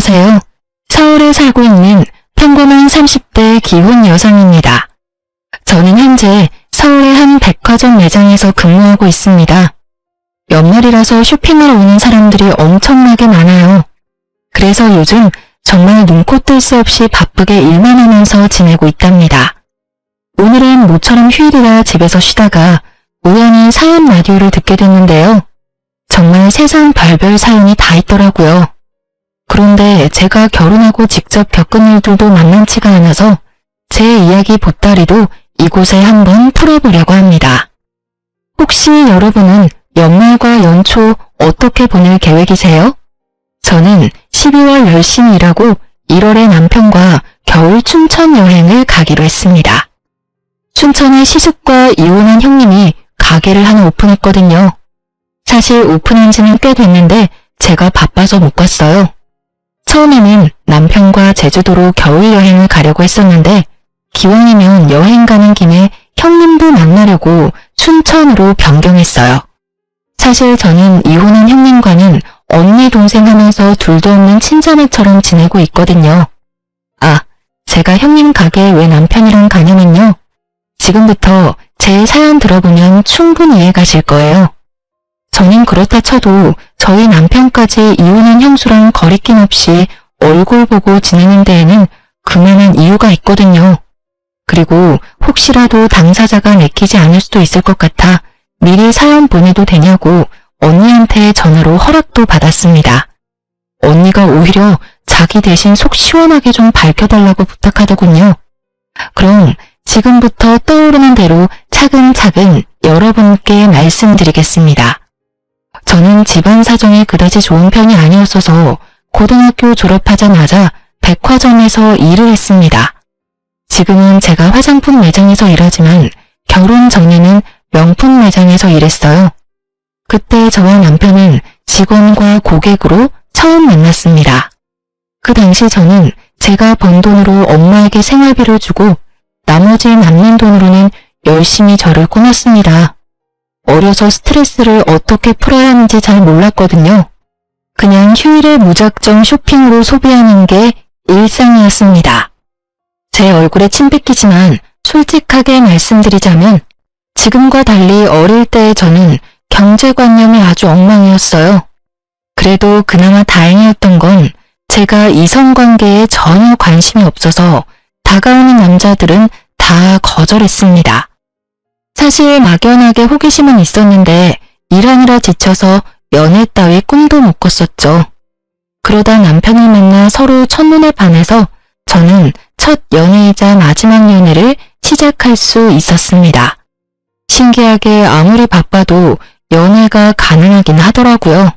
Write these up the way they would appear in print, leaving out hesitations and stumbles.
안녕하세요. 서울에 살고 있는 평범한 30대 기혼 여성입니다. 저는 현재 서울의 한 백화점 매장에서 근무하고 있습니다. 연말이라서 쇼핑하러 오는 사람들이 엄청나게 많아요. 그래서 요즘 정말 눈코 뜰 새 없이 바쁘게 일만 하면서 지내고 있답니다. 오늘은 모처럼 휴일이라 집에서 쉬다가 우연히 사연 라디오를 듣게 됐는데요. 정말 세상 별별 사연이 다 있더라고요. 그런데 제가 결혼하고 직접 겪은 일들도 만만치가 않아서 제 이야기 보따리도 이곳에 한번 풀어보려고 합니다. 혹시 여러분은 연말과 연초 어떻게 보낼 계획이세요? 저는 12월 열심히 일하고 1월에 남편과 겨울 춘천 여행을 가기로 했습니다. 춘천에 시숙과 이혼한 형님이 가게를 하나 오픈했거든요. 사실 오픈한 지는 꽤 됐는데 제가 바빠서 못 갔어요. 처음에는 남편과 제주도로 겨울 여행을 가려고 했었는데 기왕이면 여행 가는 김에 형님도 만나려고 춘천으로 변경했어요. 사실 저는 이혼한 형님과는 언니 동생 하면서 둘도 없는 친자매처럼 지내고 있거든요. 제가 형님 가게에 왜 남편이랑 가냐면요. 지금부터 제 사연 들어보면 충분히 이해 가실 거예요. 저는 그렇다 쳐도 저희 남편까지 이혼한 형수랑 거리낌 없이 얼굴 보고 지내는 데에는 그만한 이유가 있거든요. 그리고 혹시라도 당사자가 내키지 않을 수도 있을 것 같아 미리 사연 보내도 되냐고 언니한테 전화로 허락도 받았습니다. 언니가 오히려 자기 대신 속 시원하게 좀 밝혀달라고 부탁하더군요. 그럼 지금부터 떠오르는 대로 차근차근 여러분께 말씀드리겠습니다. 저는 집안 사정이 그다지 좋은 편이 아니었어서 고등학교 졸업하자마자 백화점에서 일을 했습니다. 지금은 제가 화장품 매장에서 일하지만 결혼 전에는 명품 매장에서 일했어요. 그때 저와 남편은 직원과 고객으로 처음 만났습니다. 그 당시 저는 제가 번 돈으로 엄마에게 생활비를 주고 나머지 남는 돈으로는 열심히 저를 꾸몄습니다. 어려서 스트레스를 어떻게 풀어야 하는지 잘 몰랐거든요. 그냥 휴일에 무작정 쇼핑으로 소비하는 게 일상이었습니다. 제 얼굴에 침 뱉기지만 솔직하게 말씀드리자면 지금과 달리 어릴 때의 저는 경제관념이 아주 엉망이었어요. 그래도 그나마 다행이었던 건 제가 이성관계에 전혀 관심이 없어서 다가오는 남자들은 다 거절했습니다. 사실 막연하게 호기심은 있었는데 일하느라 지쳐서 연애 따위 꿈도 못 꿨었죠. 그러다 남편을 만나 서로 첫눈에 반해서 저는 첫 연애이자 마지막 연애를 시작할 수 있었습니다. 신기하게 아무리 바빠도 연애가 가능하긴 하더라고요.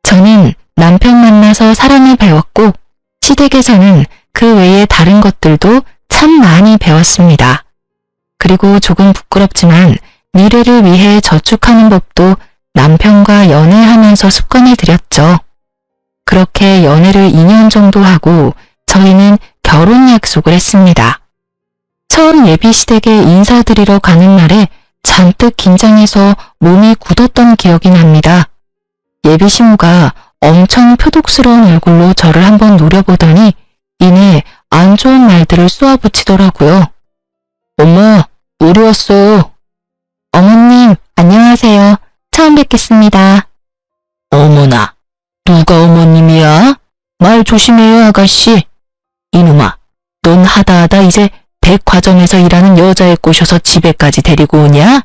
저는 남편 만나서 사랑을 배웠고 시댁에서는 그 외에 다른 것들도 참 많이 배웠습니다. 그리고 조금 부끄럽지만 미래를 위해 저축하는 법도 남편과 연애하면서 습관을 들였죠. 그렇게 연애를 2년 정도 하고 저희는 결혼 약속을 했습니다. 처음 예비시댁에 인사드리러 가는 날에 잔뜩 긴장해서 몸이 굳었던 기억이 납니다. 예비신부가 엄청 표독스러운 얼굴로 저를 한번 노려보더니 이내 안 좋은 말들을 쏘아붙이더라고요. 엄마, 우리 왔어요. 어머님, 안녕하세요. 처음 뵙겠습니다. 어머나, 누가 어머님이야? 말 조심해요, 아가씨. 이놈아, 넌 하다하다 이제 백화점에서 일하는 여자애 꼬셔서 집에까지 데리고 오냐?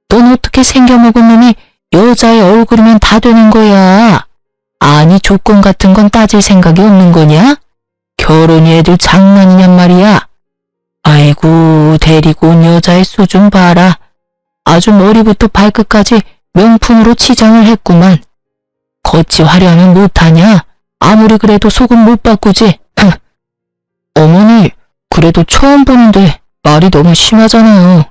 넌 어떻게 생겨먹은 놈이 여자의 얼굴이면 다 되는 거야? 아니 조건 같은 건 따질 생각이 없는 거냐? 결혼이 애들 장난이냔 말이야. 아이고 데리고 온 여자의 수준 봐라. 아주 머리부터 발끝까지 명품으로 치장을 했구만. 겉이 화려하면 못하냐? 아무리 그래도 속은 못 바꾸지. 어머니 그래도 처음 보는데 말이 너무 심하잖아요.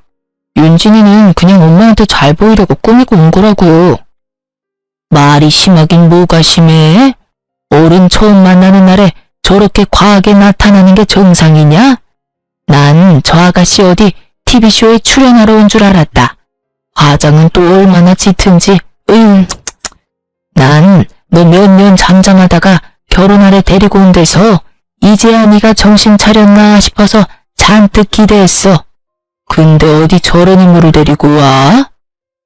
윤진이는 그냥 엄마한테 잘 보이려고 꾸미고 온 거라고요. 말이 심하긴 뭐가 심해? 어른 처음 만나는 날에 저렇게 과하게 나타나는 게 정상이냐? 난 저 아가씨 어디 TV쇼에 출연하러 온 줄 알았다. 화장은 또 얼마나 짙은지. 난 너 몇 년 잠잠하다가 결혼하래 데리고 온 데서 이제야 네가 정신 차렸나 싶어서 잔뜩 기대했어. 근데 어디 저런 인물을 데리고 와?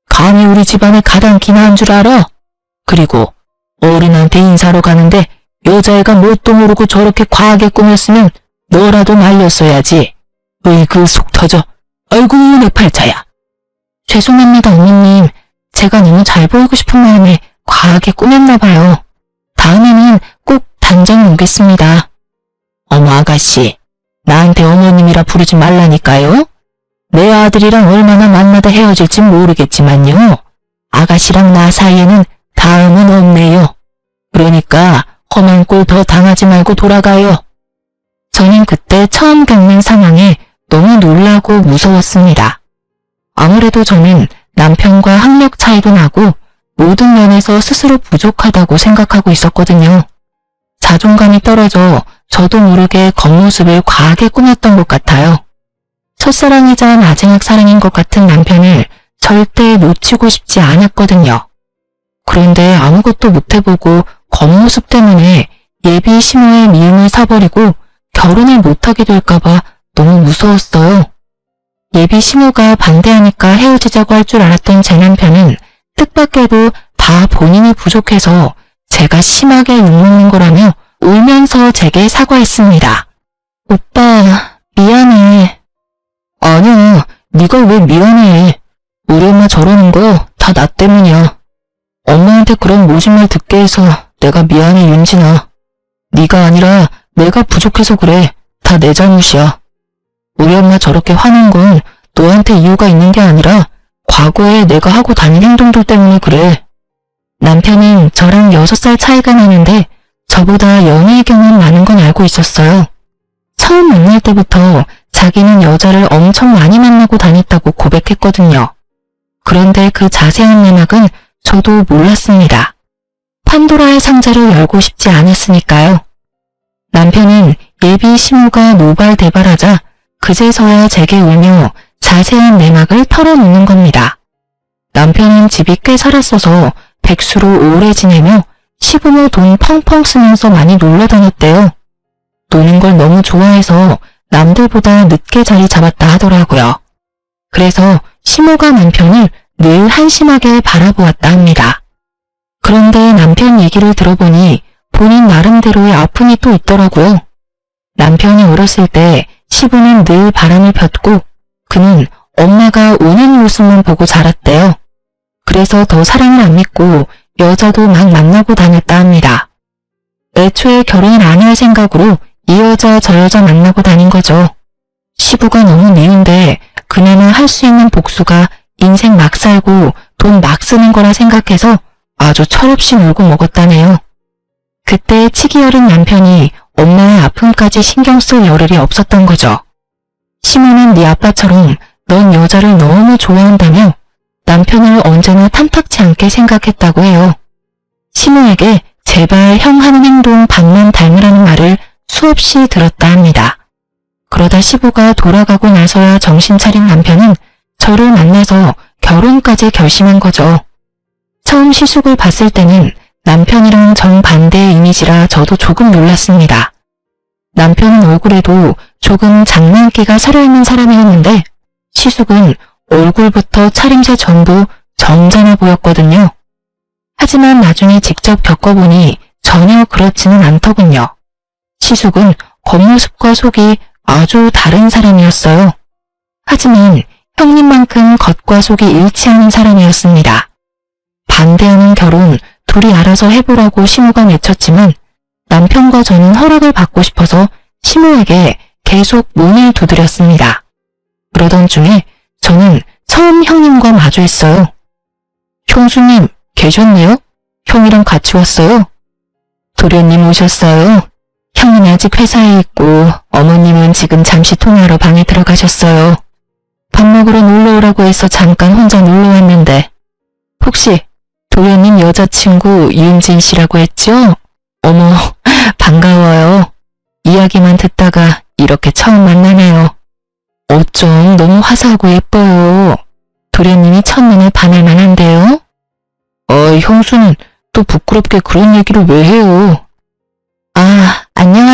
감히 우리 집안에 가당키나 한 줄 알아? 그리고 어른한테 인사로 가는데 여자애가 뭣도 모르고 저렇게 과하게 꾸몄으면 너라도 말렸어야지. 으이그 속 터져. 아이고 내 팔자야. 죄송합니다 어머님. 제가 너무 잘 보이고 싶은 마음에 과하게 꾸몄나 봐요. 다음에는 꼭 단정 오겠습니다. 어머 아가씨, 나한테 어머님이라 부르지 말라니까요. 내 아들이랑 얼마나 만나다 헤어질진 모르겠지만요. 아가씨랑 나 사이에는 다음은 없네요. 그러니까 험한 꼴 더 당하지 말고 돌아가요. 저는 그때 처음 겪는 상황에 너무 놀라고 무서웠습니다. 아무래도 저는 남편과 학력 차이도 나고 모든 면에서 스스로 부족하다고 생각하고 있었거든요. 자존감이 떨어져 저도 모르게 겉모습을 과하게 꾸몄던 것 같아요. 첫사랑이자 마지막 사랑인 것 같은 남편을 절대 놓치고 싶지 않았거든요. 그런데 아무것도 못해보고 겉모습 때문에 예비 시모의 미움을 사버리고 결혼을 못하게 될까봐 너무 무서웠어요. 예비 시모가 반대하니까 헤어지자고 할 줄 알았던 제 남편은 뜻밖에도 다 본인이 부족해서 제가 심하게 욕먹는 거라며 울면서 제게 사과했습니다. 오빠, 미안해. 아니야, 네가 왜 미안해. 우리 엄마 저러는 거 다 나 때문이야. 엄마한테 그런 모진 말 듣게 해서 내가 미안해 윤진아. 네가 아니라 내가 부족해서 그래. 다 내 잘못이야. 우리 엄마 저렇게 화낸 건 너한테 이유가 있는 게 아니라 과거에 내가 하고 다닌 행동들 때문에 그래. 남편은 저랑 6살 차이가 나는데 저보다 연애의 경험 많은 건 알고 있었어요. 처음 만날 때부터 자기는 여자를 엄청 많이 만나고 다녔다고 고백했거든요. 그런데 그 자세한 내막은 저도 몰랐습니다. 판도라의 상자를 열고 싶지 않았으니까요. 남편은 예비 시모가 노발대발하자 그제서야 제게 울며 자세한 내막을 털어놓는 겁니다. 남편은 집이 꽤 살았어서 백수로 오래 지내며 시부모 돈 펑펑 쓰면서 많이 놀러 다녔대요. 노는 걸 너무 좋아해서 남들보다 늦게 자리 잡았다 하더라고요. 그래서 시모가 남편을 늘 한심하게 바라보았다 합니다. 그런데 남편 얘기를 들어보니 본인 나름대로의 아픔이 또 있더라고요. 남편이 어렸을 때 시부는 늘 바람을 폈고 그는 엄마가 우는 모습만 보고 자랐대요. 그래서 더 사랑을 안 믿고 여자도 막 만나고 다녔다 합니다. 애초에 결혼을 안 할 생각으로 이 여자 저 여자 만나고 다닌 거죠. 시부가 너무 미운데 그나마 할 수 있는 복수가 인생 막 살고 돈 막 쓰는 거라 생각해서 아주 철없이 놀고 먹었다네요. 그때 치기 어린 남편이 엄마의 아픔까지 신경 쓸 여를이 없었던 거죠. 시모는 네 아빠처럼 넌 여자를 너무 좋아한다며 남편을 언제나 탐탁치 않게 생각했다고 해요. 시모에게 제발 형 하는 행동 반만 닮으라는 말을 수없이 들었다 합니다. 그러다 시부가 돌아가고 나서야 정신 차린 남편은 저를 만나서 결혼까지 결심한 거죠. 처음 시숙을 봤을 때는 남편이랑 정반대의 이미지라 저도 조금 놀랐습니다. 남편은 얼굴에도 조금 장난기가 살아있는 사람이었는데 시숙은 얼굴부터 차림새 전부 점잖아 보였거든요. 하지만 나중에 직접 겪어보니 전혀 그렇지는 않더군요. 시숙은 겉모습과 속이 아주 다른 사람이었어요. 하지만 형님만큼 겉과 속이 일치하는 사람이었습니다. 반대하는 결혼 둘이 알아서 해보라고 시모가 내쳤지만 남편과 저는 허락을 받고 싶어서 시모에게 계속 문을 두드렸습니다. 그러던 중에 저는 처음 형님과 마주했어요. 형수님 계셨네요? 형이랑 같이 왔어요? 도련님 오셨어요? 형은 아직 회사에 있고 어머님은 지금 잠시 통화하러 방에 들어가셨어요. 밥 먹으러 놀러 오라고 해서 잠깐 혼자 놀러 왔는데 혹시 도련님 여자친구 윤진 씨라고 했죠? 어머 반가워요. 이야기만 듣다가 이렇게 처음 만나네요. 어쩜 너무 화사하고 예뻐요. 도련님이 첫눈에 반할 만한데요? 형수는 또 부끄럽게 그런 얘기를 왜 해요?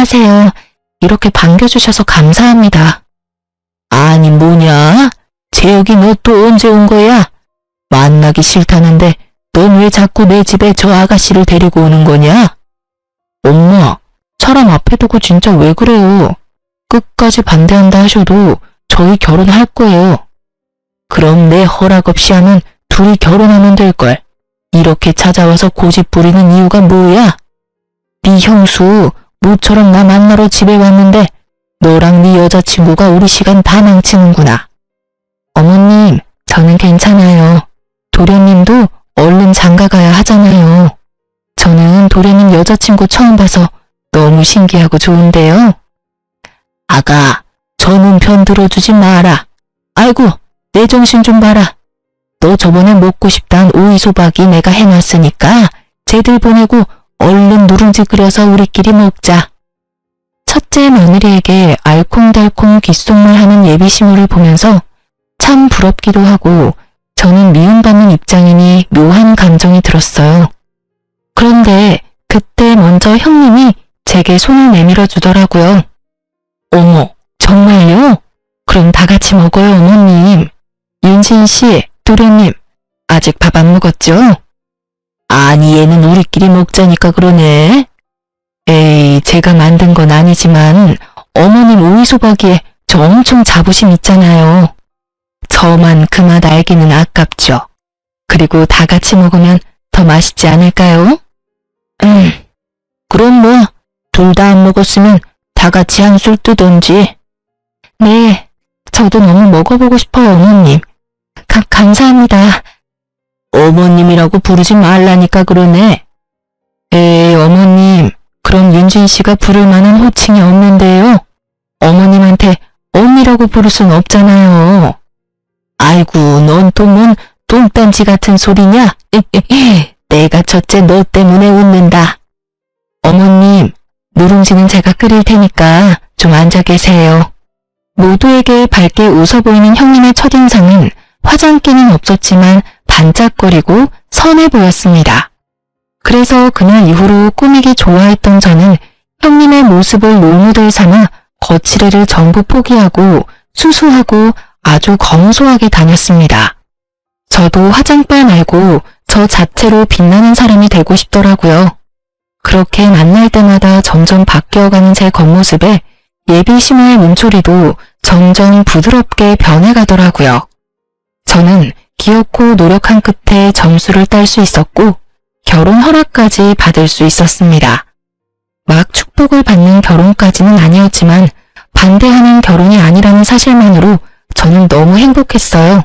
안녕하세요. 이렇게 반겨주셔서 감사합니다. 아니 뭐냐? 재혁이 너 또 언제 온 거야? 만나기 싫다는데 넌 왜 자꾸 내 집에 저 아가씨를 데리고 오는 거냐? 엄마, 사람 앞에 두고 진짜 왜 그래요? 끝까지 반대한다 하셔도 저희 결혼할 거예요. 그럼 내 허락 없이 하면 둘이 결혼하면 될걸. 이렇게 찾아와서 고집 부리는 이유가 뭐야? 네 형수 모처럼 나 만나러 집에 왔는데 너랑 네 여자친구가 우리 시간 다 망치는구나. 어머님, 저는 괜찮아요. 도련님도 얼른 장가가야 하잖아요. 저는 도련님 여자친구 처음 봐서 너무 신기하고 좋은데요. 아가, 저놈 편 들어주지 마라. 아이고, 내 정신 좀 봐라. 너 저번에 먹고 싶단 오이소박이 내가 해놨으니까 쟤들 보내고 얼른 누룽지 끓여서 우리끼리 먹자. 첫째 며느리에게 알콩달콩 귓속말하는 예비시무를 보면서 참 부럽기도 하고 저는 미움받는 입장이니 묘한 감정이 들었어요. 그런데 그때 먼저 형님이 제게 손을 내밀어 주더라고요. 어머, 정말요? 그럼 다 같이 먹어요, 어머님. 윤진 씨, 도련님, 아직 밥 안 먹었죠? 아니 얘는 우리끼리 먹자니까 그러네. 에이, 제가 만든 건 아니지만 어머님 오이소박이에 저 엄청 자부심 있잖아요. 저만 그 맛 알기는 아깝죠. 그리고 다 같이 먹으면 더 맛있지 않을까요? 그럼 뭐 둘 다 안 먹었으면 다 같이 한술 뜨던지. 네, 저도 너무 먹어보고 싶어요, 어머님. 감사합니다. 어머님이라고 부르지 말라니까 그러네. 에이, 어머님, 그럼 윤진 씨가 부를 만한 호칭이 없는데요. 어머님한테 언니라고 부를 순 없잖아요. 아이고, 넌 또 뭔 뚱딴지 같은 소리냐? 내가 첫째 너 때문에 웃는다. 어머님, 누룽지는 제가 끓일 테니까 좀 앉아 계세요. 모두에게 밝게 웃어 보이는 형님의 첫인상은 화장기는 없었지만 반짝거리고 선해 보였습니다. 그래서 그날 이후로 꾸미기 좋아했던 저는 형님의 모습을 롤모델 삼아 거칠애를 전부 포기하고 수수하고 아주 검소하게 다녔습니다. 저도 화장빨 말고 저 자체로 빛나는 사람이 되고 싶더라고요. 그렇게 만날 때마다 점점 바뀌어가는 제 겉모습에 예비시무의 문초리도 점점 부드럽게 변해가더라고요. 저는 기어코 노력한 끝에 점수를 딸 수 있었고 결혼 허락까지 받을 수 있었습니다. 막 축복을 받는 결혼까지는 아니었지만 반대하는 결혼이 아니라는 사실만으로 저는 너무 행복했어요.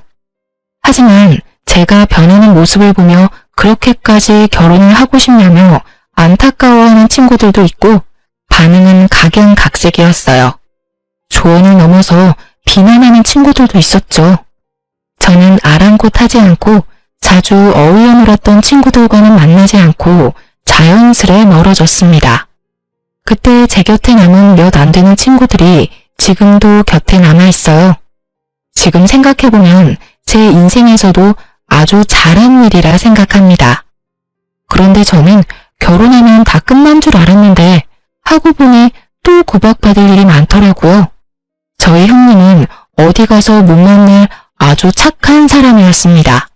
하지만 제가 변하는 모습을 보며 그렇게까지 결혼을 하고 싶냐며 안타까워하는 친구들도 있고 반응은 각양각색이었어요. 조언을 넘어서 비난하는 친구들도 있었죠. 저는 아랑곳하지 않고 자주 어울려 놀았던 친구들과는 만나지 않고 자연스레 멀어졌습니다. 그때 제 곁에 남은 몇 안 되는 친구들이 지금도 곁에 남아있어요. 지금 생각해보면 제 인생에서도 아주 잘한 일이라 생각합니다. 그런데 저는 결혼하면 다 끝난 줄 알았는데 하고 보니 또 구박받을 일이 많더라고요. 저희 형님은 어디 가서 못 만날 아주 착한 사람이었습니다.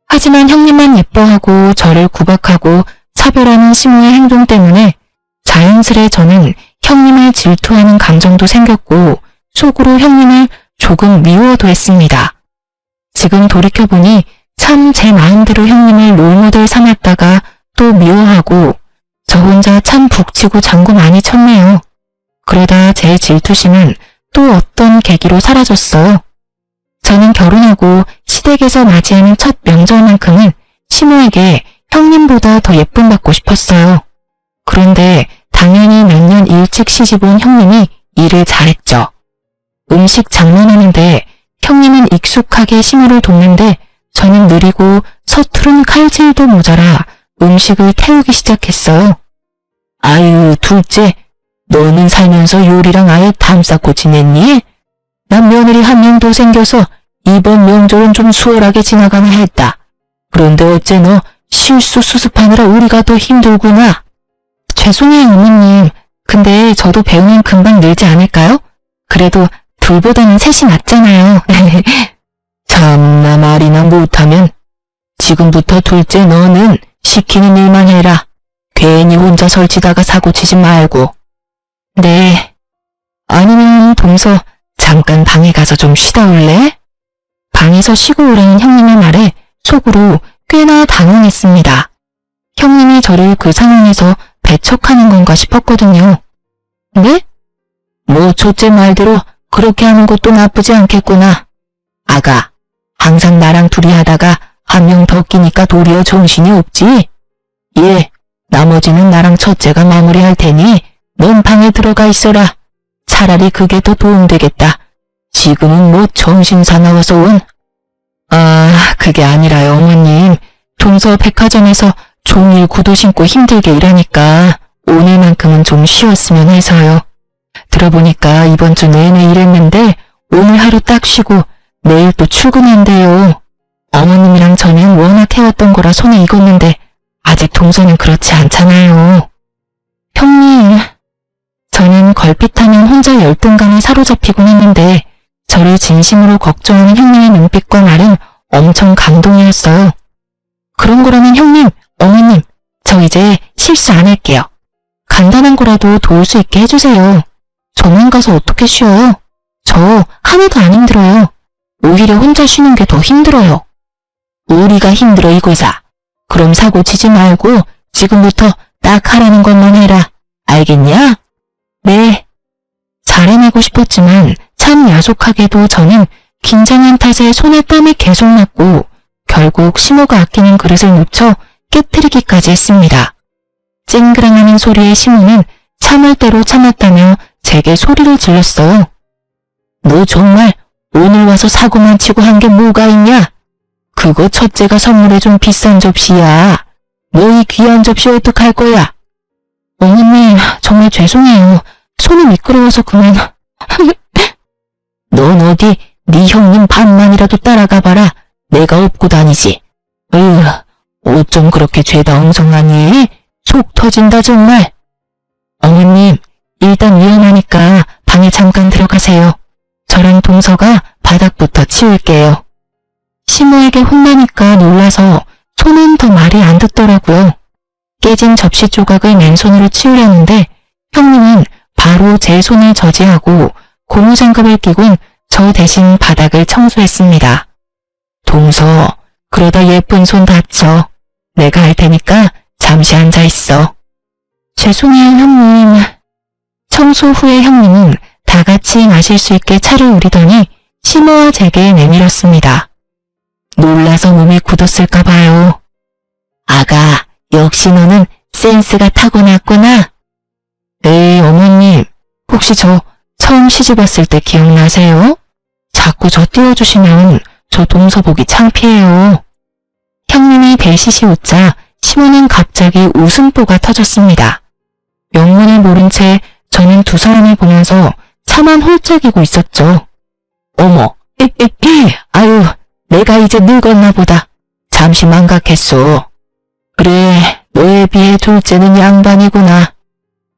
하지만 형님만 예뻐하고 저를 구박하고 차별하는 시모의 행동 때문에 자연스레 저는 형님을 질투하는 감정도 생겼고 속으로 형님을 조금 미워도 했습니다. 지금 돌이켜보니 참 제 마음대로 형님을 롤모델 삼았다가 또 미워하고 저 혼자 참 북치고 장구 많이 쳤네요. 그러다 제 질투심은 또 어떤 계기로 사라졌어요. 저는 결혼하고 시댁에서 맞이하는 첫 명절만큼은 시모에게 형님보다 더 예쁨 받고 싶었어요. 그런데 당연히 몇 년 일찍 시집 온 형님이 일을 잘했죠. 음식 장만하는데 형님은 익숙하게 시모를 돕는데 저는 느리고 서투른 칼질도 모자라 음식을 태우기 시작했어요. 아유, 둘째, 너는 살면서 요리랑 아예 담쌓고 지냈니? 난 며느리 한 명 더 생겨서 이번 명절은 좀 수월하게 지나가나 했다. 그런데 어째 너 실수 수습하느라 우리가 더 힘들구나. 죄송해요, 어머님. 근데 저도 배우면 금방 늘지 않을까요? 그래도 둘보다는 셋이 낫잖아요. 참나 말이나 못하면 지금부터 둘째 너는 시키는 일만 해라. 괜히 혼자 설치다가 사고 치지 말고. 네. 아니면 동서 잠깐 방에 가서 좀 쉬다 올래? 방에서 쉬고 오라는 형님의 말에 속으로 꽤나 당황했습니다. 형님이 저를 그 상황에서 배척하는 건가 싶었거든요. 네? 뭐 첫째 말대로 그렇게 하는 것도 나쁘지 않겠구나. 아가, 항상 나랑 둘이 하다가 한 명 더 끼니까 도리어 정신이 없지? 예, 나머지는 나랑 첫째가 마무리할 테니 넌 방에 들어가 있어라. 차라리 그게 더 도움되겠다. 지금은 뭐 정신 사나워서 온. 아, 그게 아니라요, 어머님. 동서 백화점에서 종일 구두 신고 힘들게 일하니까 오늘만큼은 좀 쉬었으면 해서요. 들어보니까 이번 주 내내 일했는데 오늘 하루 딱 쉬고 내일 또 출근한대요. 어머님이랑 저는 워낙 해왔던 거라 손에 익었는데 아직 동서는 그렇지 않잖아요. 형님, 저는 걸핏하면 혼자 열등감에 사로잡히곤 했는데 저를 진심으로 걱정하는 형님의 눈빛과 말은 엄청 감동이었어요. 그런 거라면 형님, 어머님, 저 이제 실수 안 할게요. 간단한 거라도 도울 수 있게 해주세요. 저만 가서 어떻게 쉬어요? 저 하나도 안 힘들어요. 오히려 혼자 쉬는 게 더 힘들어요. 우리가 힘들어 이거사. 그럼 사고 치지 말고 지금부터 딱 하라는 것만 해라. 알겠냐? 네. 잘해내고 싶었지만 참 야속하게도 저는 긴장한 탓에 손에 땀이 계속 났고 결국 시모가 아끼는 그릇을 놓쳐 깨트리기까지 했습니다. 쨍그랑하는 소리에 시모는 참을 대로 참았다며 제게 소리를 질렀어요. 너 정말 오늘 와서 사고만 치고 한 게 뭐가 있냐? 그거 첫째가 선물해준 비싼 접시야. 너 이 귀한 접시 어떡할 거야? 어머님, 정말 죄송해요. 손이 미끄러워서 그만. 넌 어디 네 형님 반만이라도 따라가 봐라. 내가 업고 다니지. 어쩜 그렇게 죄다 엉성하니? 속 터진다 정말. 어머님, 일단 위험하니까 방에 잠깐 들어가세요. 저랑 동서가 바닥부터 치울게요. 시모에게 혼나니까 놀라서 손은 더 말이 안 듣더라고요. 깨진 접시 조각을 맨손으로 치우려는데 형님은 바로 제 손을 저지하고 고무장갑을 끼곤 저 대신 바닥을 청소했습니다. 동서, 그러다 예쁜 손 다쳐. 내가 할 테니까 잠시 앉아 있어. 죄송해요, 형님. 청소 후에 형님은 다 같이 마실 수 있게 차를 우리더니 시모와 제게 내밀었습니다. 놀라서 몸이 굳었을까 봐요. 아가, 역시 너는 센스가 타고났구나. 에이, 어머님, 혹시 저 처음 시집 왔을 때 기억나세요? 자꾸 저 띄워주시면 저 동서 보기 창피해요. 형님이 배시시 웃자 시모는 갑자기 웃음보가 터졌습니다. 영문을 모른 채 저는 두 사람을 보면서 차만 홀짝이고 있었죠. 어머, 아유, 내가 이제 늙었나 보다. 잠시 망각했어. 그래, 너에 비해 둘째는 양반이구나.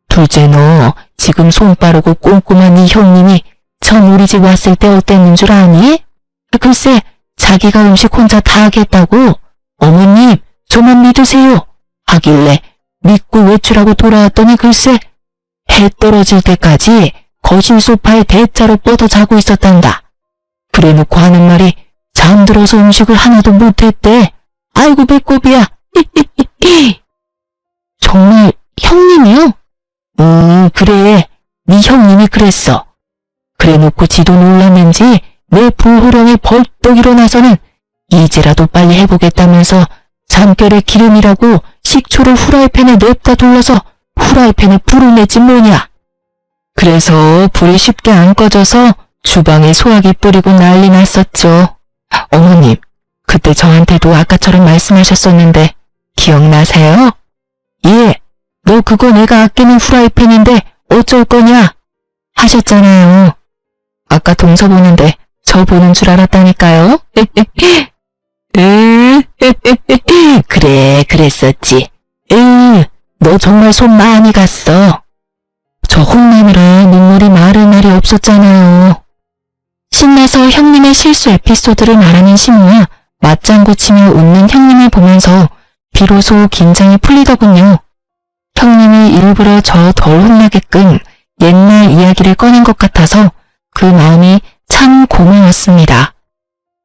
둘째 너 지금 손 빠르고 꼼꼼한 이 형님이 처음 우리 집 왔을 때 어땠는 줄 아니? 글쎄, 자기가 음식 혼자 다 하겠다고 어머님 저만 믿으세요 하길래 믿고 외출하고 돌아왔더니 글쎄 해 떨어질 때까지 거실 소파에 대자로 뻗어 자고 있었단다. 그래놓고 하는 말이 잠들어서 음식을 하나도 못했대. 아이고 배꼽이야. 정말 형님이요? 그래. 네 형님이 그랬어. 그래놓고 지도 놀랐는지 내 불호령에 벌떡 일어나서는 이제라도 빨리 해보겠다면서 잠결에 기름이라고 식초를 후라이팬에 냅다 둘러서 후라이팬에 불을 냈지 뭐냐. 그래서 불이 쉽게 안 꺼져서 주방에 소화기 뿌리고 난리 났었죠. 어머님, 그때 저한테도 아까처럼 말씀하셨었는데 기억나세요? 예, 너 그거 내가 아끼는 후라이팬인데 어쩔 거냐? 하셨잖아요. 아까 동서 보는데 저 보는 줄 알았다니까요. 그래, 그랬었지. 너 정말 손 많이 갔어. 저 혼내느라 눈물이 마를 날이 없었잖아요. 신나서 형님의 실수 에피소드를 말하는 시모와 맞장구 치며 웃는 형님을 보면서 비로소 긴장이 풀리더군요. 형님이 일부러 저 덜 혼나게끔 옛날 이야기를 꺼낸 것 같아서 그 마음이 참 고마웠습니다.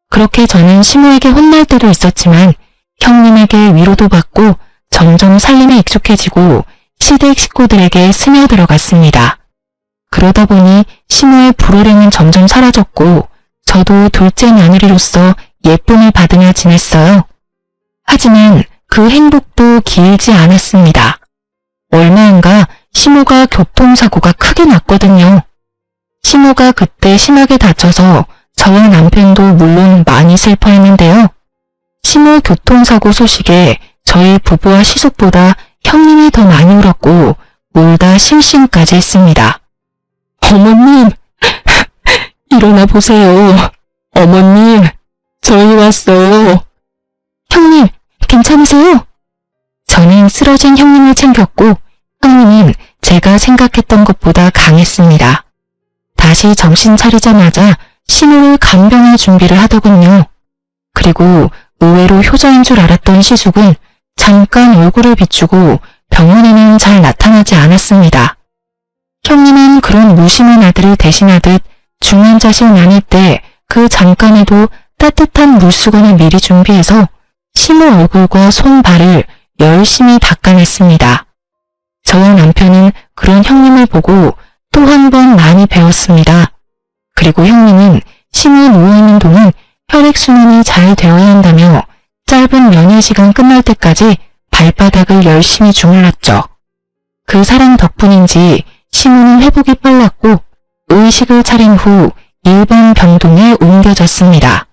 그렇게 저는 시모에게 혼날 때도 있었지만 형님에게 위로도 받고 점점 살림에 익숙해지고 시댁 식구들에게 스며들어갔습니다. 그러다 보니 시모의 불호령은 점점 사라졌고 저도 둘째 며느리로서 예쁨을 받으며 지냈어요. 하지만 그 행복도 길지 않았습니다. 얼마 안가 시모가 교통사고가 크게 났거든요. 시모가 그때 심하게 다쳐서 저와 남편도 물론 많이 슬퍼했는데요. 시모 교통사고 소식에 저희 부부와 시숙보다 형님이 더 많이 울었고 울다 심심까지 했습니다. 어머님, 일어나 보세요. 어머님, 저희 왔어요. 형님, 괜찮으세요? 저는 쓰러진 형님을 챙겼고 형님은 제가 생각했던 것보다 강했습니다. 다시 정신 차리자마자 시모를 간병할 준비를 하더군요. 그리고 의외로 효자인 줄 알았던 시숙은 잠깐 얼굴을 비추고 병원에는 잘 나타나지 않았습니다. 형님은 그런 무심한 아들을 대신하듯 중환자실 나눌 때 그 잠깐에도 따뜻한 물수건을 미리 준비해서 시모 얼굴과 손, 발을 열심히 닦아냈습니다. 저와 남편은 그런 형님을 보고 또 한 번 많이 배웠습니다. 그리고 형님은 시모 누워있는 동안 혈액순환이 잘 되어야 한다며 짧은 면회 시간 끝날 때까지 발바닥을 열심히 주물렀죠. 그 사랑 덕분인지 시모는 회복이 빨랐고 의식을 차린 후 일반 병동에 옮겨졌습니다.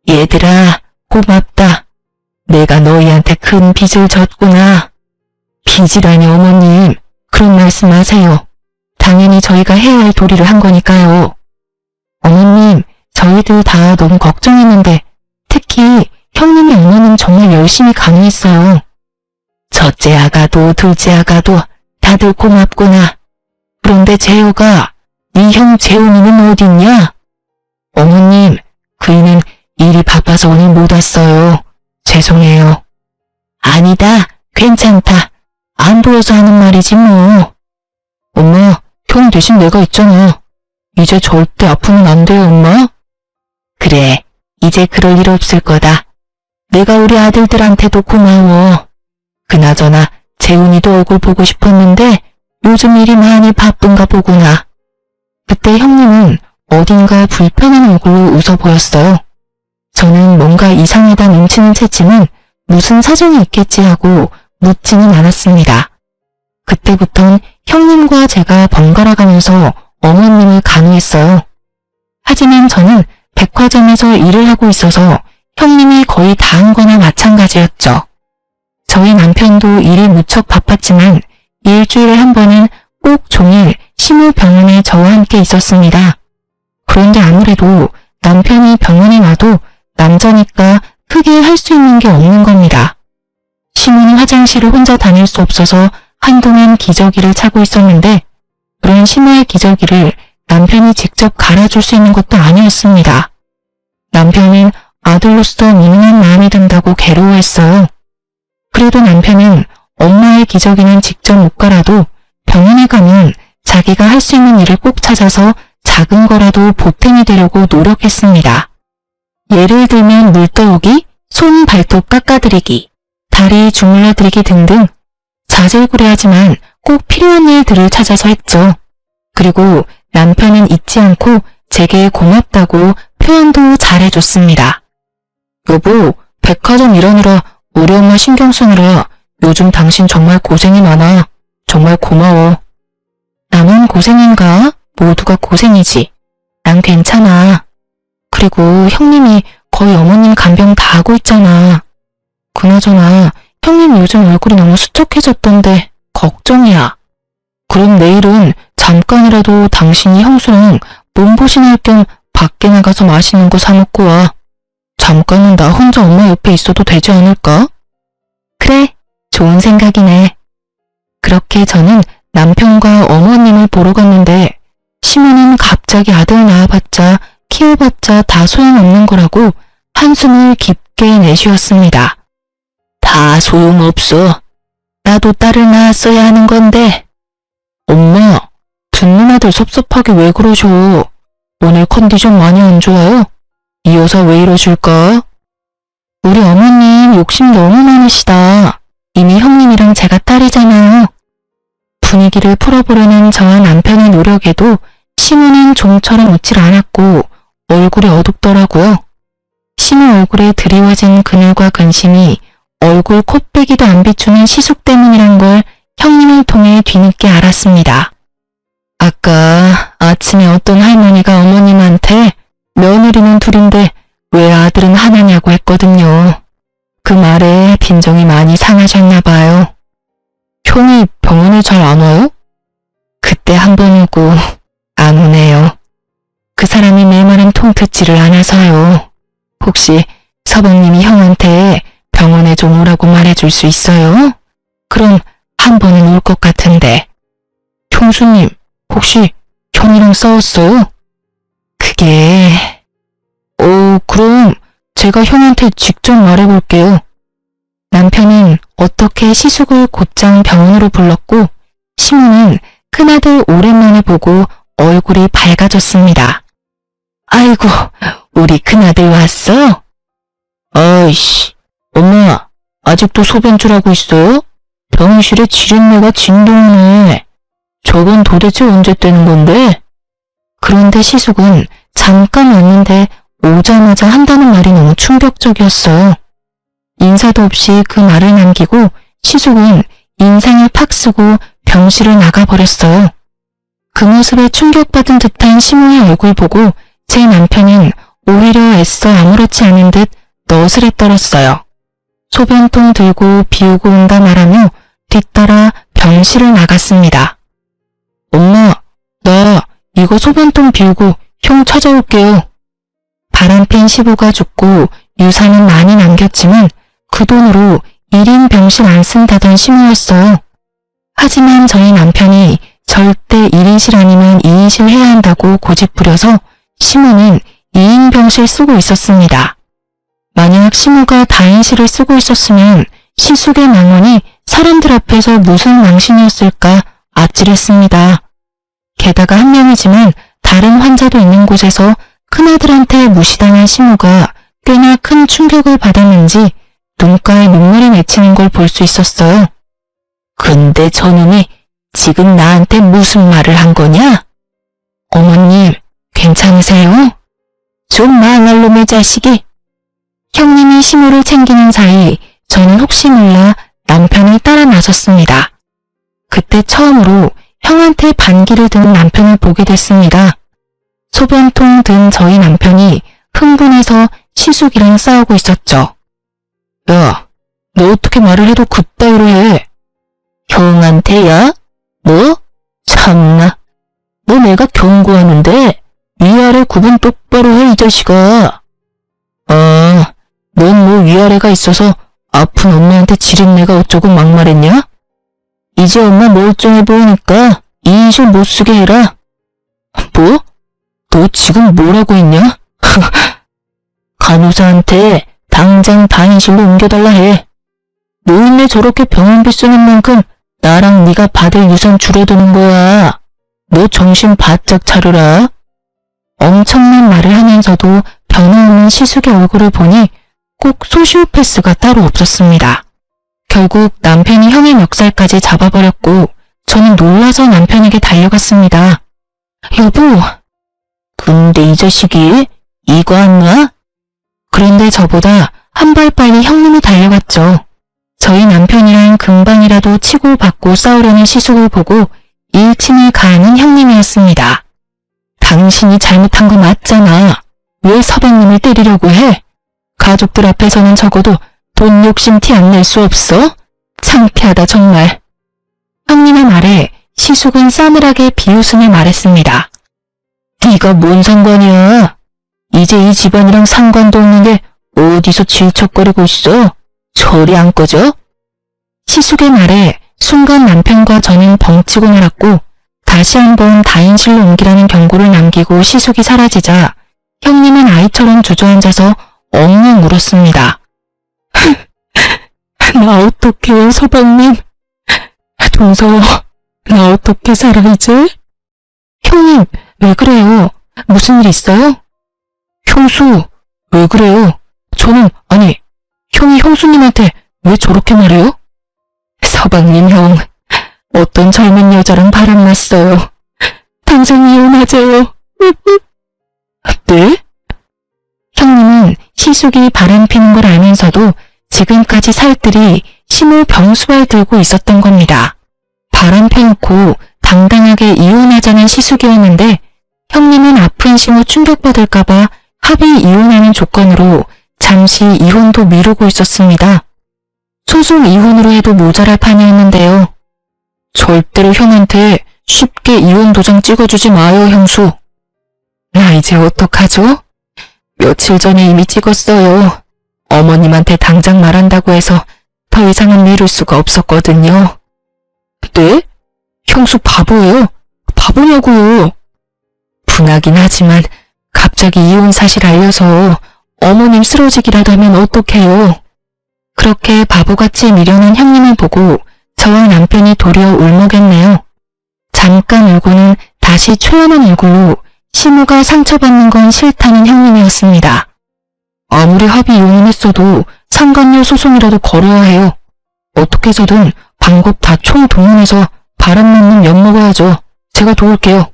얘들아, 고맙다. 내가 너희한테 큰 빚을 졌구나. 빚이라니 어머님, 그런 말씀 마세요. 당연히 저희가 해야 할 도리를 한 거니까요. 어머님, 저희들 다 너무 걱정했는데 특히 형님이 어머님 정말 열심히 간호했어요. 첫째 아가도 둘째 아가도 다들 고맙구나. 그런데 재호가, 네 형 재훈이는 어딨냐? 어머님, 그이는 일이 바빠서 오늘 못 왔어요. 죄송해요. 아니다, 괜찮다. 안 보여서 하는 말이지 뭐. 엄마, 형 대신 내가 있잖아. 이제 절대 아프면 안 돼요, 엄마. 그래, 이제 그럴 일 없을 거다. 내가 우리 아들들한테도 고마워. 그나저나 재훈이도 얼굴 보고 싶었는데 요즘 일이 많이 바쁜가 보구나. 그때 형님은 어딘가 불편한 얼굴로 웃어 보였어요. 저는 뭔가 이상하다 눈치는 챘지만 무슨 사정이 있겠지 하고 묻지는 않았습니다. 그때부턴 형님과 제가 번갈아 가면서 어머님을 간호했어요. 하지만 저는 백화점에서 일을 하고 있어서 형님이 거의 다 한 거나 마찬가지였죠. 저희 남편도 일이 무척 바빴지만 일주일에 한 번은 꼭 종일 시모 병원에 저와 함께 있었습니다. 그런데 아무래도 남편이 병원에 와도 남자니까 크게 할 수 있는 게 없는 겁니다. 시모는 화장실을 혼자 다닐 수 없어서 한동안 기저귀를 차고 있었는데 그런 시모의 기저귀를 남편이 직접 갈아줄 수 있는 것도 아니었습니다. 남편은 아들로서 무능한 마음이 든다고 괴로워했어요. 그래도 남편은 엄마의 기저귀는 직접 못 갈아도 병원에 가면 자기가 할 수 있는 일을 꼭 찾아서 작은 거라도 보탬이 되려고 노력했습니다. 예를 들면 물 떠오기, 손 발톱 깎아드리기, 다리 주물러드리기 등등 자질구레하지만 꼭 필요한 일들을 찾아서 했죠. 그리고 남편은 잊지 않고 제게 고맙다고 표현도 잘해줬습니다. 여보, 백화점 일하느라 우리 엄마 신경 쓰느라 요즘 당신 정말 고생이 많아. 정말 고마워. 나만 고생인가? 모두가 고생이지. 난 괜찮아. 그리고 형님이 거의 어머님 간병 다 하고 있잖아. 그나저나 형님 요즘 얼굴이 너무 수척해졌던데 걱정이야. 그럼 내일은 잠깐이라도 당신이 형수랑 몸보신할 겸 밖에 나가서 맛있는 거 사 먹고 와. 잠깐은 나 혼자 엄마 옆에 있어도 되지 않을까? 그래, 좋은 생각이네. 그렇게 저는 남편과 어머님을 보러 갔는데 시모는 갑자기 아들 낳아봤자 키워봤자 다 소용없는 거라고 한숨을 깊게 내쉬었습니다. 다 소용없어. 나도 딸을 낳았어야 하는 건데. 엄마, 듣는 아들 섭섭하게 왜 그러셔? 오늘 컨디션 많이 안 좋아요? 이 여사 왜 이러실까? 우리 어머님 욕심 너무 많으시다. 이미 형님이랑 제가 딸이잖아요. 분위기를 풀어보려는 저와 남편의 노력에도 시모는 좀처럼 웃질 않았고 얼굴이 어둡더라고요. 시모 얼굴에 드리워진 그늘과 근심이 얼굴 콧배기도 안 비추는 시숙 때문이란 걸 형님을 통해 뒤늦게 알았습니다. 아까 아침에 어떤 할머니가 어머님한테 며느리는 둘인데 왜 아들은 하나냐고 했거든요. 그 말에 빈정이 많이 상하셨나 봐요. 형이 병원에 잘 안 와요? 그때 한 번 오고 안 오네요. 그 사람이 내 말은 통 듣지를 않아서요. 혹시 서방님이 형한테 병원에 좀 오라고 말해줄 수 있어요? 그럼 한 번은 올 것 같은데. 형수님, 혹시 형이랑 싸웠어요? 그게... 그럼 제가 형한테 직접 말해볼게요. 남편은 어떻게 시숙을 곧장 병원으로 불렀고 시모는 큰아들 오랜만에 보고 얼굴이 밝아졌습니다. 아이고, 우리 큰아들 왔어? 아이씨, 엄마, 아직도 소변줄 하고 있어요? 병실에 지린내가 진동이네. 저건 도대체 언제 떼는 건데? 그런데 시숙은 잠깐 왔는데 오자마자 한다는 말이 너무 충격적이었어요. 인사도 없이 그 말을 남기고 시숙은 인상을 팍 쓰고 병실을 나가버렸어요. 그 모습에 충격받은 듯한 시모의 얼굴 보고 제 남편은 오히려 애써 아무렇지 않은 듯 너스레 떨었어요. 소변통 들고 비우고 온다 말하며 뒤따라 병실을 나갔습니다. 엄마, 나 이거 소변통 비우고 형 찾아올게요. 바람핀 시부가 죽고 유산은 많이 남겼지만 그 돈으로 1인 병실 안 쓴다던 시모였어요. 하지만 저희 남편이 절대 1인실 아니면 2인실 해야 한다고 고집부려서 시모는 2인 병실 쓰고 있었습니다. 만약 시모가 다인실을 쓰고 있었으면 시숙의 망언이 사람들 앞에서 무슨 망신이었을까 아찔했습니다. 게다가 한 명이지만 다른 환자도 있는 곳에서 큰아들한테 무시당한 시모가 꽤나 큰 충격을 받았는지 눈가에 눈물이 맺히는 걸 볼 수 있었어요. 근데 저놈이 지금 나한테 무슨 말을 한 거냐? 어머님, 괜찮으세요? 좀 망할 놈의 자식이. 형님이 시모를 챙기는 사이 저는 혹시 몰라 남편을 따라 나섰습니다. 그때 처음으로 형한테 반기를 든 남편을 보게 됐습니다. 소변통 든 저희 남편이 흥분해서 시숙이랑 싸우고 있었죠. 야, 너 어떻게 말을 해도 그따위로 해? 형한테야? 뭐? 참나. 너 내가 경고하는데 위아래 구분 똑바로 해, 이 자식아. 아, 넌 뭐 위아래가 있어서 아픈 엄마한테 지린내가 어쩌고 막말했냐? 이제 엄마 멀쩡해 보이니까 2인실 못 쓰게 해라. 뭐? 너 지금 뭐라고 했냐? 간호사한테 당장 다인실로 옮겨달라 해. 노인네 저렇게 병원비 쓰는 만큼 나랑 네가 받을 유산 줄어드는 거야. 너 정신 바짝 차려라. 엄청난 말을 하면서도 변함없는 시숙의 얼굴을 보니 꼭 소시오패스가 따로 없었습니다. 결국 남편이 형의 멱살까지 잡아버렸고 저는 놀라서 남편에게 달려갔습니다. 여보! 근데 이 자식이 이거 안 놔? 그런데 저보다 한 발 빨리 형님이 달려갔죠. 저희 남편이랑 금방이라도 치고 받고 싸우려는 시숙을 보고 일침을 가하는 형님이었습니다. 당신이 잘못한 거 맞잖아. 왜 서방님을 때리려고 해? 가족들 앞에서는 적어도 돈 욕심 티 안 낼 수 없어? 창피하다 정말. 형님의 말에 시숙은 싸늘하게 비웃으며 말했습니다. 네가 뭔 상관이야? 이제 이 집안이랑 상관도 없는데 어디서 질척거리고 있어? 저리 안 꺼져? 시숙의 말에 순간 남편과 저는 벙치고 말았고 다시 한번 다인실로 옮기라는 경고를 남기고 시숙이 사라지자 형님은 아이처럼 주저앉아서 엉엉 울었습니다. 나 어떡해요, 서방님. 동서, 나 어떻게 살아 이제? 형님, 왜 그래요? 무슨 일 있어요? 형수, 왜 그래요? 아니, 형이 형수님한테 왜 저렇게 말해요? 서방님 형, 어떤 젊은 여자랑 바람났어요. 당장 이혼하재요. 네? 형님은 시숙이 바람 피는 걸 알면서도 지금까지 살뜰히 심호 병수발 들고 있었던 겁니다. 바람 펴놓고 당당하게 이혼하자는 시숙이었는데 형님은 아픈 심호 충격받을까봐 합의 이혼하는 조건으로 잠시 이혼도 미루고 있었습니다. 소송 이혼으로 해도 모자랄 판이었는데요. 절대로 형한테 쉽게 이혼 도장 찍어주지 마요, 형수. 나 이제 어떡하죠? 며칠 전에 이미 찍었어요. 어머님한테 당장 말한다고 해서 더 이상은 미룰 수가 없었거든요. 네? 형수 바보예요? 바보냐고요? 분하긴 하지만 갑자기 이혼 사실 알려서 어머님 쓰러지기라도 하면 어떡해요. 그렇게 바보같이 미련한 형님을 보고 저와 남편이 도리어 울먹였네요. 잠깐 울고는 다시 초연한 얼굴로 시모가 상처받는 건 싫다는 형님이었습니다. 아무리 합의 이혼을 했어도 상간녀 소송이라도 걸어야 해요. 어떻게 해서든 방법 다 총동원해서 바람맞는 엿 먹어야죠. 제가 도울게요.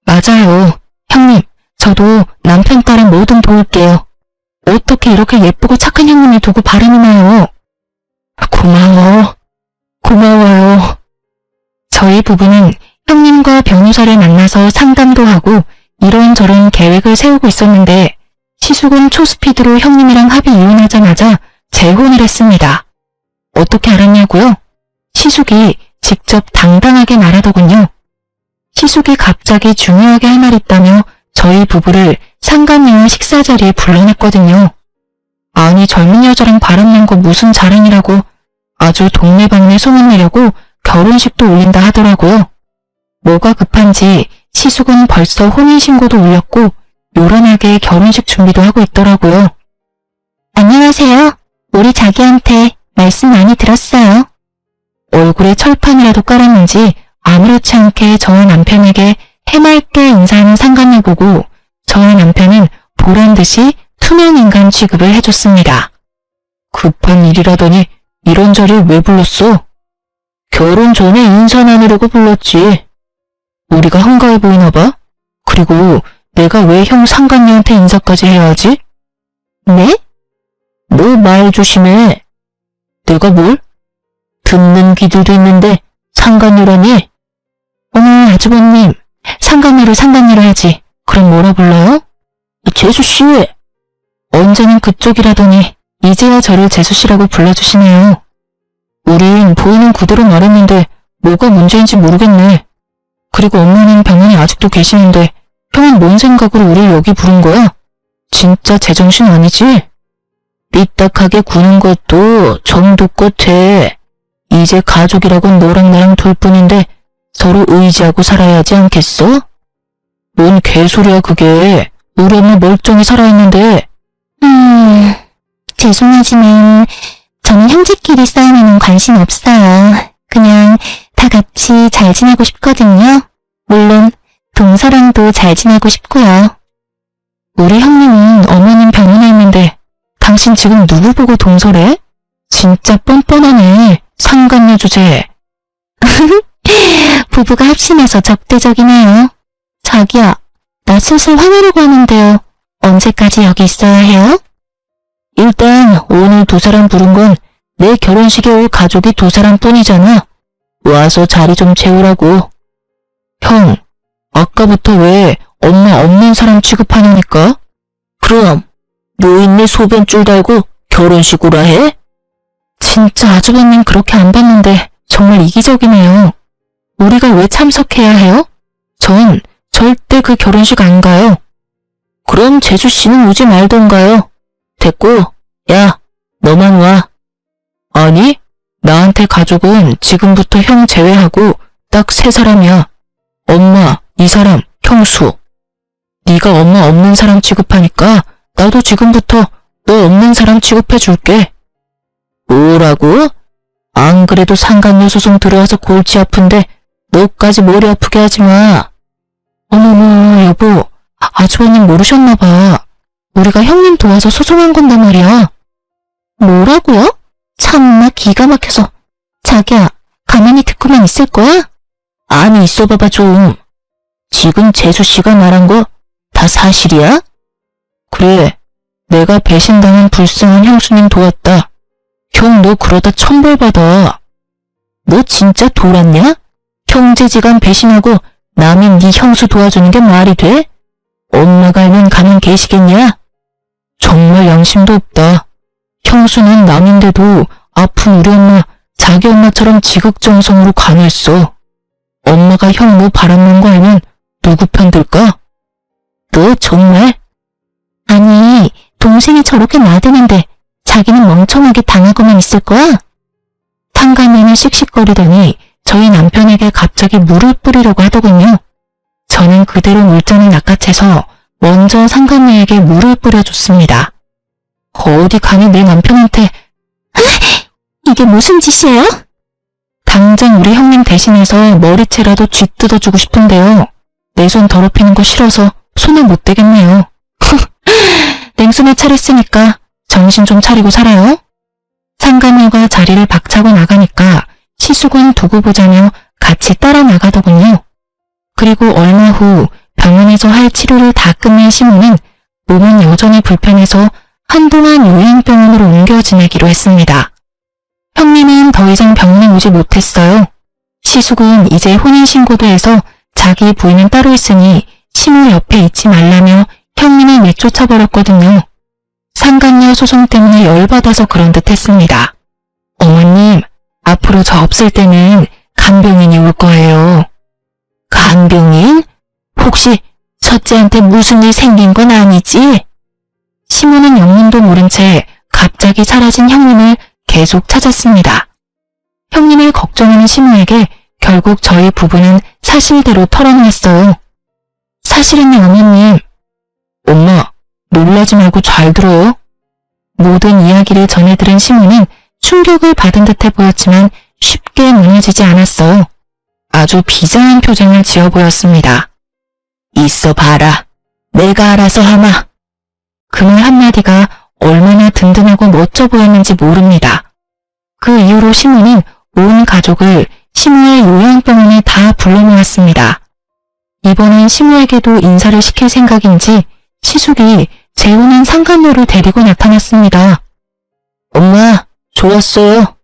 맞아요. 형님, 저도 남편 딸은 뭐든 도울게요. 어떻게 이렇게 예쁘고 착한 형님을 두고 바람이 나요? 고마워요. 저희 부부는 형님과 변호사를 만나서 상담도 하고 이런저런 계획을 세우고 있었는데 시숙은 초스피드로 형님이랑 합의 이혼하자마자 재혼을 했습니다. 어떻게 알았냐고요? 시숙이 직접 당당하게 말하더군요. 시숙이 갑자기 중요하게 할 말 있다며 저희 부부를 상간녀와 식사 자리에 불러냈거든요. 아니 젊은 여자랑 바람난 거 무슨 자랑이라고 아주 동네방네 소문내려고 결혼식도 올린다 하더라고요. 뭐가 급한지 시숙은 벌써 혼인신고도 올렸고 요란하게 결혼식 준비도 하고 있더라고요. 안녕하세요. 우리 자기한테 말씀 많이 들었어요. 얼굴에 철판이라도 깔았는지 아무렇지 않게 저와 남편에게 해맑게 인사하는 상간녀 보고 저와 남편은 보란듯이 투명인간 취급을 해줬습니다. 급한 일이라더니 이런 자리에 왜 불렀어? 결혼 전에 인사 나누려고 불렀지. 우리가 한가해 보이나 봐? 그리고 내가 왜 형 상간녀한테 인사까지 해야 하지? 네? 너 말 조심해. 내가 뭘? 듣는 귀들도 있는데 상간녀라니? 어머 아주버님, 상간녀를 상간녀로 하지. 그럼 뭐라 불러요? 재수씨. 언제는 그쪽이라더니 이제야 저를 재수씨라고 불러주시네요. 우린 보이는 그대로 말했는데 뭐가 문제인지 모르겠네. 그리고 엄마는 병원에 아직도 계시는데 형은 뭔 생각으로 우릴 여기 부른 거야? 진짜 제정신 아니지? 삐딱하게 구는 것도 정도껏 해. 이제 가족이라곤 너랑 나랑 둘뿐인데 서로 의지하고 살아야 하지 않겠어? 뭔 개소리야 그게. 우리 엄마 멀쩡히 살아있는데. 죄송하지만 저는 형제끼리 싸우면 관심 없어요. 그냥 다 같이 잘 지내고 싶거든요. 물론 동서랑도 잘 지내고 싶고요. 우리 형님은 어머님 병원에 있는데 당신 지금 누구 보고 동서래? 진짜 뻔뻔하네. 상간녀 주제. 부부가 합심해서 적대적이네요. 자기야, 나 슬슬 화내려고 하는데요. 언제까지 여기 있어야 해요? 일단 오늘 두 사람 부른 건 내 결혼식에 올 가족이 두 사람뿐이잖아. 와서 자리 좀 채우라고. 형, 아까부터 왜 엄마 없는 사람 취급하냐니까? 그럼 노인네 소변줄 달고 결혼식 오라 해? 진짜 아주버님 그렇게 안 봤는데 정말 이기적이네요. 우리가 왜 참석해야 해요? 전 절대 그 결혼식 안 가요. 그럼 재수씨는 오지 말던가요. 됐고, 야, 너만 와. 아니, 나한테 가족은 지금부터 형 제외하고 딱 3사람이야. 엄마, 이 사람, 형수. 네가 엄마 없는 사람 취급하니까 나도 지금부터 너 없는 사람 취급해줄게. 뭐라고? 안 그래도 상간녀 소송 들어와서 골치 아픈데 너까지 머리 아프게 하지 마. 어머머, 여보, 아주버님 모르셨나봐. 우리가 형님 도와서 소송한 건단 말이야. 뭐라고요? 참나 기가 막혀서. 자기야, 가만히 듣고만 있을 거야? 아니, 있어봐봐 좀. 지금 재수씨가 말한 거 다 사실이야? 그래, 내가 배신당한 불쌍한 형수님 도왔다. 형, 너 그러다 천벌받아. 너 진짜 돌았냐? 형제지간 배신하고 남인 네 형수 도와주는 게 말이 돼? 엄마가 알면 가만 계시겠냐? 정말 양심도 없다. 형수는 남인데도 아픈 우리 엄마, 자기 엄마처럼 지극정성으로 간호했어. 엄마가 형 너 바람난 거 알면 누구 편 들까? 너 정말? 아니, 동생이 저렇게 나대는데 자기는 멍청하게 당하고만 있을 거야? 상간녀는 씩씩거리더니 저희 남편에게 갑자기 물을 뿌리려고 하더군요. 저는 그대로 물잔을 낚아채서 먼저 상간녀에게 물을 뿌려줬습니다. 어디 감히 내 남편한테. 이게 무슨 짓이에요? 당장 우리 형님 대신해서 머리채라도 쥐뜯어주고 싶은데요. 내 손 더럽히는 거 싫어서 손을 못 대겠네요. 냉수나 차렸으니까 정신 좀 차리고 살아요. 상간녀가 자리를 박차고 나가니까 시숙은 두고 보자며 같이 따라 나가더군요. 그리고 얼마 후 병원에서 할 치료를 다 끝낸 시모는 몸은 여전히 불편해서 한동안 요양병원으로 옮겨 지내기로 했습니다. 형님은 더 이상 병원에 오지 못했어요. 시숙은 이제 혼인신고도 해서 자기 부인은 따로 있으니 시모 옆에 있지 말라며 형님을 내쫓아버렸거든요. 상간녀 소송 때문에 열받아서 그런 듯 했습니다. 어머님, 앞으로 저 없을 때는 간병인이 올 거예요. 간병인? 혹시 첫째한테 무슨 일 생긴 건 아니지? 시모는 영문도 모른 채 갑자기 사라진 형님을 계속 찾았습니다. 형님을 걱정하는 시모에게 결국 저희 부부는 사실대로 털어놓았어요. 사실은요, 어머님. 엄마, 놀라지 말고 잘 들어요. 모든 이야기를 전해 들은 시모는 충격을 받은 듯해 보였지만 쉽게 무너지지 않았어요. 아주 비장한 표정을 지어 보였습니다. 있어 봐라. 내가 알아서 하마. 그 말 한마디가 얼마나 든든하고 멋져 보였는지 모릅니다. 그 이후로 시모는 온 가족을 시모의 요양병원에 다 불러 모았습니다. 이번엔 시모에게도 인사를 시킬 생각인지 시숙이 재혼한 상간녀를 데리고 나타났습니다. 엄마, 좋았어요.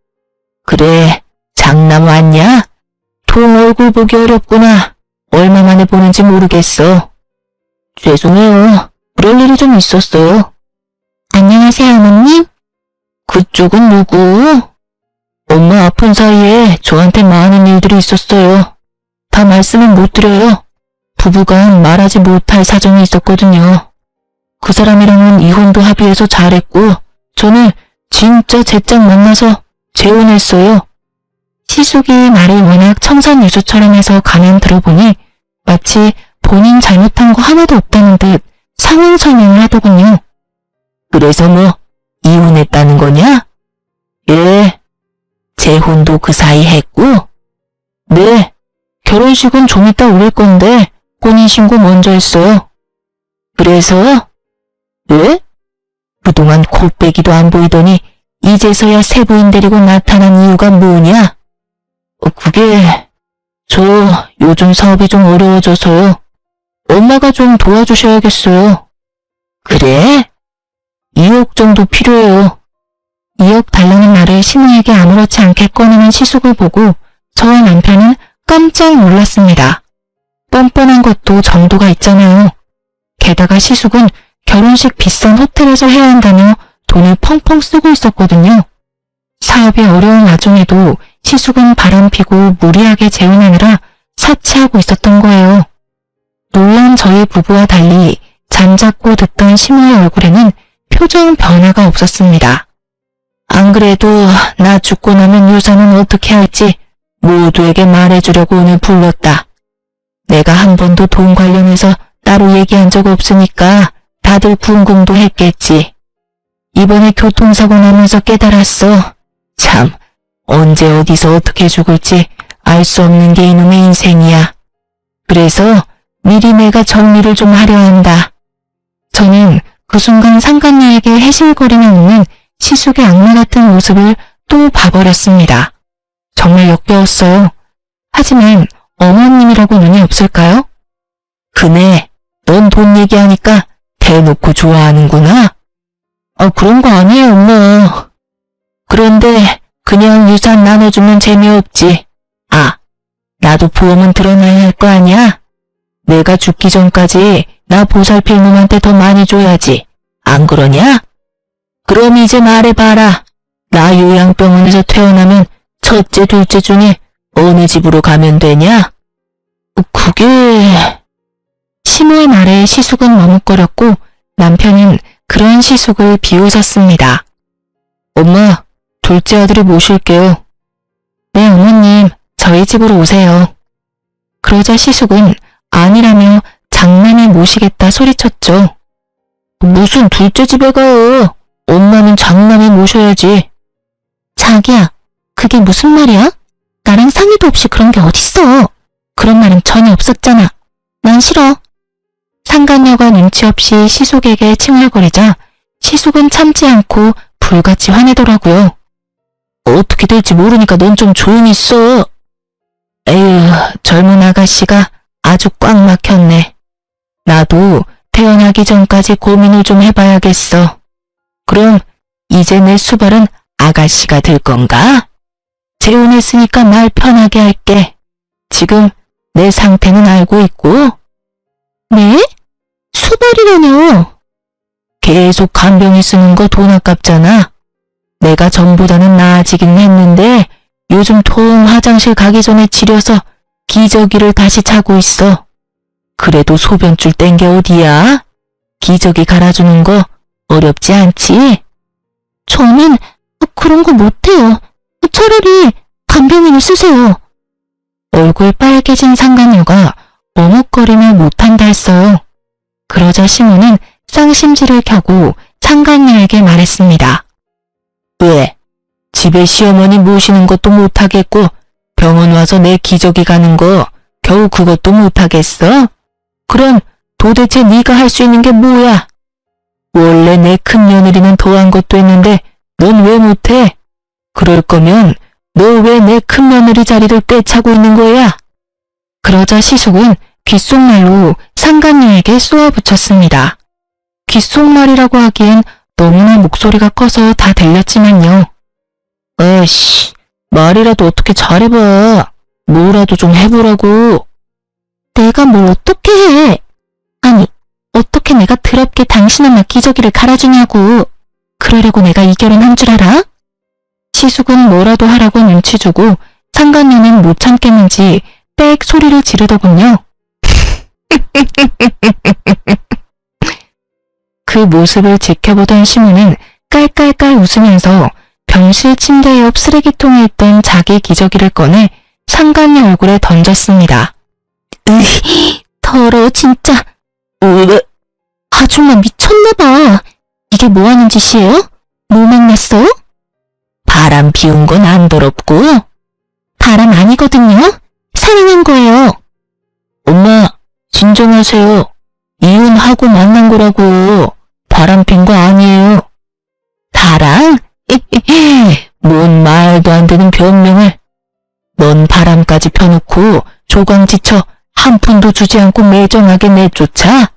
그래, 장남 왔냐? 동 얼굴 보기 어렵구나. 얼마 만에 보는지 모르겠어. 죄송해요. 그럴 일이 좀 있었어요. 안녕하세요, 어머님. 그쪽은 누구? 엄마 아픈 사이에 저한테 많은 일들이 있었어요. 다 말씀은 못 드려요. 부부간 말하지 못할 사정이 있었거든요. 그 사람이랑은 이혼도 합의해서 잘했고 저는 진짜 제짝 만나서 재혼했어요. 시숙이 말을 워낙 청산유수처럼 해서 가만 들어보니 마치 본인 잘못한 거 하나도 없다는 듯 상황 설명을 하더군요. 그래서 뭐 이혼했다는 거냐? 예. 재혼도 그 사이 했고? 네. 결혼식은 좀 이따 올릴 건데 혼인신고 먼저 했어요. 그래서? 예? 그동안 코빼기도 안 보이더니 이제서야 새 부인 데리고 나타난 이유가 뭐냐? 그게 저 요즘 사업이 좀 어려워져서요. 엄마가 좀 도와주셔야겠어요. 그래? 2억 정도 필요해요. 2억 달라는 말을 시모에게 아무렇지 않게 꺼내는 시숙을 보고 저와 남편은 깜짝 놀랐습니다. 뻔뻔한 것도 정도가 있잖아요. 게다가 시숙은 결혼식 비싼 호텔에서 해야 한다며 돈을 펑펑 쓰고 있었거든요. 사업이 어려운 와중에도 시숙은 바람피고 무리하게 재혼하느라 사치하고 있었던 거예요. 놀란 저희 부부와 달리 잠자코 듣던 시모의 얼굴에는 표정 변화가 없었습니다. 안 그래도 나 죽고 나면 유산은 어떻게 할지 모두에게 말해주려고 오늘 불렀다. 내가 한 번도 돈 관련해서 따로 얘기한 적 없으니까 다들 궁금도 했겠지. 이번에 교통사고 나면서 깨달았어. 참, 언제 어디서 어떻게 죽을지 알 수 없는 게 이놈의 인생이야. 그래서 미리 내가 정리를 좀 하려 한다. 저는 그 순간 상간녀에게 해실거리며 웃는 시숙의 악마 같은 모습을 또 봐버렸습니다. 정말 역겨웠어요. 하지만 어머님이라고 눈이 없을까요? 그네, 넌 돈 얘기하니까 대놓고 좋아하는구나. 그런 거 아니에요, 엄마. 그런데 그냥 유산 나눠주면 재미없지. 나도 보험은 들어놔야 할 거 아니야? 내가 죽기 전까지 나 보살필 놈한테 더 많이 줘야지. 안 그러냐? 그럼 이제 말해봐라. 나 요양병원에서 퇴원하면 첫째, 둘째 중에 어느 집으로 가면 되냐? 그게... 시모의 말에 시숙은 머뭇거렸고 남편은 그런 시숙을 비웃었습니다. 엄마, 둘째 아들이 모실게요. 네, 어머님, 저희 집으로 오세요. 그러자 시숙은 아니라며 장남이 모시겠다 소리쳤죠. 무슨 둘째 집에 가요? 엄마는 장남이 모셔야지. 자기야, 그게 무슨 말이야? 나랑 상의도 없이 그런 게 어딨어. 그런 말은 전혀 없었잖아. 난 싫어. 상간녀가 눈치 없이 시숙에게 칭얼거리자 시숙은 참지 않고 불같이 화내더라고요. 어떻게 될지 모르니까 넌 좀 조용히 있어. 에휴, 젊은 아가씨가 아주 꽉 막혔네. 나도 태어나기 전까지 고민을 좀 해봐야겠어. 그럼 이제 내 수발은 아가씨가 될 건가? 재혼했으니까 말 편하게 할게. 지금 내 상태는 알고 있고. 네? 수발이라뇨? 계속 간병이 쓰는 거 돈 아깝잖아. 내가 전보다는 나아지긴 했는데 요즘 통 화장실 가기 전에 지려서 기저귀를 다시 차고 있어. 그래도 소변줄 뗀 게 어디야? 기저귀 갈아주는 거 어렵지 않지? 저는 그런 거 못해요. 차라리 간병인을 쓰세요. 얼굴 빨개진 상간녀가 머뭇거리며 못한다 했어요. 그러자 시모는 쌍심지를 켜고 상간녀에게 말했습니다. 왜? 집에 시어머니 모시는 것도 못하겠고 병원 와서 내 기저귀 가는 거 겨우 그것도 못하겠어? 그럼 도대체 네가 할 수 있는 게 뭐야? 원래 내 큰며느리는 더한 것도 했는데 넌 왜 못해? 그럴 거면 너 왜 내 큰며느리 자리를 떼차고 있는 거야? 그러자 시숙은 귓속말로 상간녀에게 쏘아붙였습니다. 귓속말이라고 하기엔 너무나 목소리가 커서 다 들렸지만요. 아이씨, 말이라도 어떻게 잘해봐. 뭐라도 좀 해보라고. 내가 뭘 어떻게 해? 아니, 어떻게 내가 더럽게 당신 엄마 기저귀를 갈아주냐고. 그러려고 내가 이 결혼한 줄 알아? 시숙은 뭐라도 하라고 눈치 주고 상간녀는 못 참겠는지 빽 소리를 지르더군요. 그 모습을 지켜보던 시모는 깔깔깔 웃으면서 병실 침대 옆 쓰레기통에 있던 자기 기저귀를 꺼내 상간녀 얼굴에 던졌습니다. 더러워 진짜. 아줌마 미쳤나봐. 이게 뭐하는 짓이에요? 뭐 만났어요? 바람 피운 건 안 더럽고. 바람 아니거든요. 사랑한 거예요. 엄마, 진정하세요. 이혼하고 만난 거라고. 바람 핀 거 아니에요. 바람? 뭔 말도 안 되는 변명을. 넌 바람까지 펴놓고 조광지쳐 한 푼도 주지 않고 매정하게 내쫓아?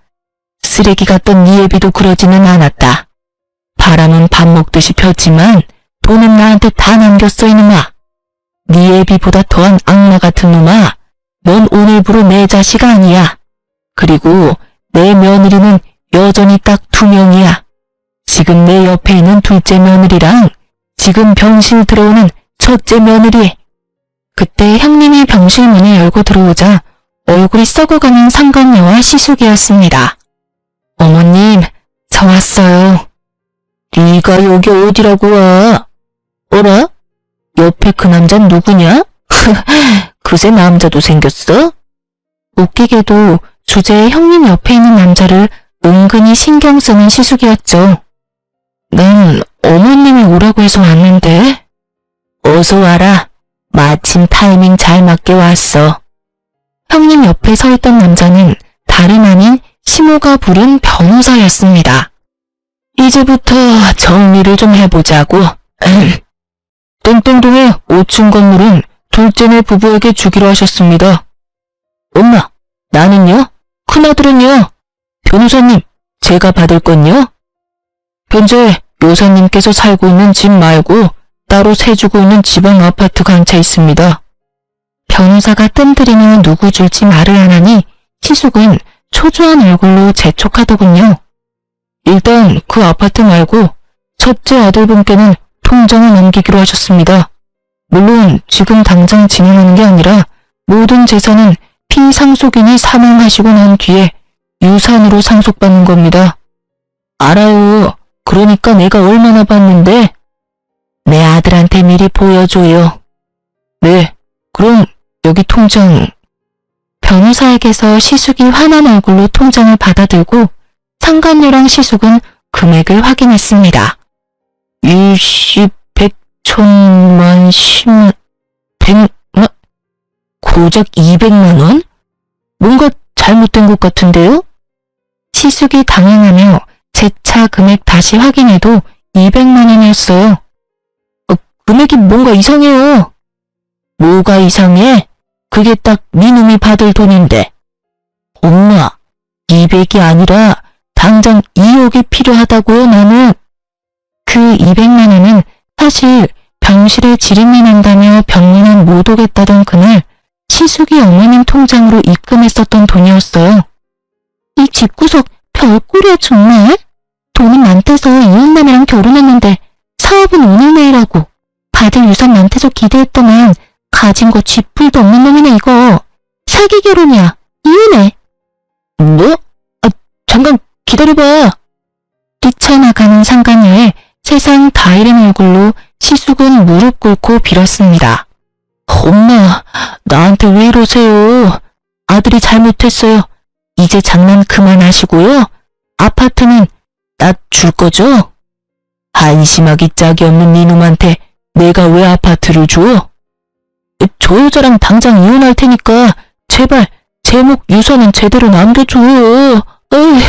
쓰레기 같던 네 애비도 그러지는 않았다. 바람은 밥 먹듯이 폈지만 돈은 나한테 다 남겼어 이놈아. 네 애비보다 더한 악마 같은 놈아. 넌 오늘부로 내 자식 아니야. 그리고 내 며느리는 여전히 딱 2명이야. 지금 내 옆에 있는 둘째 며느리랑 지금 병실 들어오는 첫째 며느리. 그때 형님이 병실 문을 열고 들어오자 얼굴이 썩어가는 상간녀와 시숙이었습니다. 어머님, 저 왔어요. 네가 여기 어디라고 와? 어라? 옆에 그 남자는 누구냐? 그새 남자도 생겼어? 웃기게도 주제에 형님 옆에 있는 남자를 은근히 신경 쓰는 시숙이었죠. 난 어머님이 오라고 해서 왔는데. 어서 와라. 마침 타이밍 잘 맞게 왔어. 형님 옆에 서 있던 남자는 다름 아닌 시모가 부른 변호사였습니다. 이제부터 정리를 좀 해보자고. 땡땡동의 5층 건물은 둘째네 부부에게 주기로 하셨습니다. 엄마, 나는요? 큰아들은요? 변호사님, 제가 받을 건요? 현재 요사님께서 살고 있는 집 말고 따로 세주고 있는 지방 아파트가 한 채 있습니다. 변호사가 뜸들이며 누구 줄지 말을 안 하니 시숙은 초조한 얼굴로 재촉하더군요. 일단 그 아파트 말고 첫째 아들분께는 통장을 넘기기로 하셨습니다. 물론 지금 당장 진행하는 게 아니라 모든 재산은 피상속인이 사망하시고 난 뒤에 유산으로 상속받는 겁니다. 알아요. 그러니까 내가 얼마나 받는데? 내 아들한테 미리 보여줘요. 네, 그럼 여기 통장. 변호사에게서 시숙이 화난 얼굴로 통장을 받아들고 상간녀랑 시숙은 금액을 확인했습니다. 일십, 백, 천만, 십만, 백만, 고작 200만 원? 뭔가 잘못된 것 같은데요? 시숙이 당황하며 재차 금액 다시 확인해도 200만 원이었어요. 금액이 뭔가 이상해요. 뭐가 이상해? 그게 딱 니놈이 받을 돈인데. 엄마, 200이 아니라 당장 2억이 필요하다고요, 나는. 그 200만 원은 사실 병실에 지름이 난다며 병문안 못 오겠다던 그날 시숙이 어머님 통장으로 입금했었던 돈이었어요. 이 집구석 별꼴이야 정말. 돈은 많대서 이웃남이랑 결혼했는데 사업은 오늘 내일하고 받을 유산 많대서 기대했더만 가진 거 쥐뿔도 없는 놈이네 이거. 사기 결혼이야. 이혼해. 뭐? 잠깐 기다려봐. 뛰쳐나가는 상간녀의 세상 다 잃은 얼굴로 시숙은 무릎 꿇고 빌었습니다. 엄마, 나한테 왜 이러세요? 아들이 잘못했어요. 이제 장난 그만하시고요. 아파트는 나 줄 거죠? 한심하기 짝이 없는 니놈한테 내가 왜 아파트를 줘? 저 여자랑 당장 이혼할 테니까 제발 제목 유서는 제대로 남겨줘. 에이.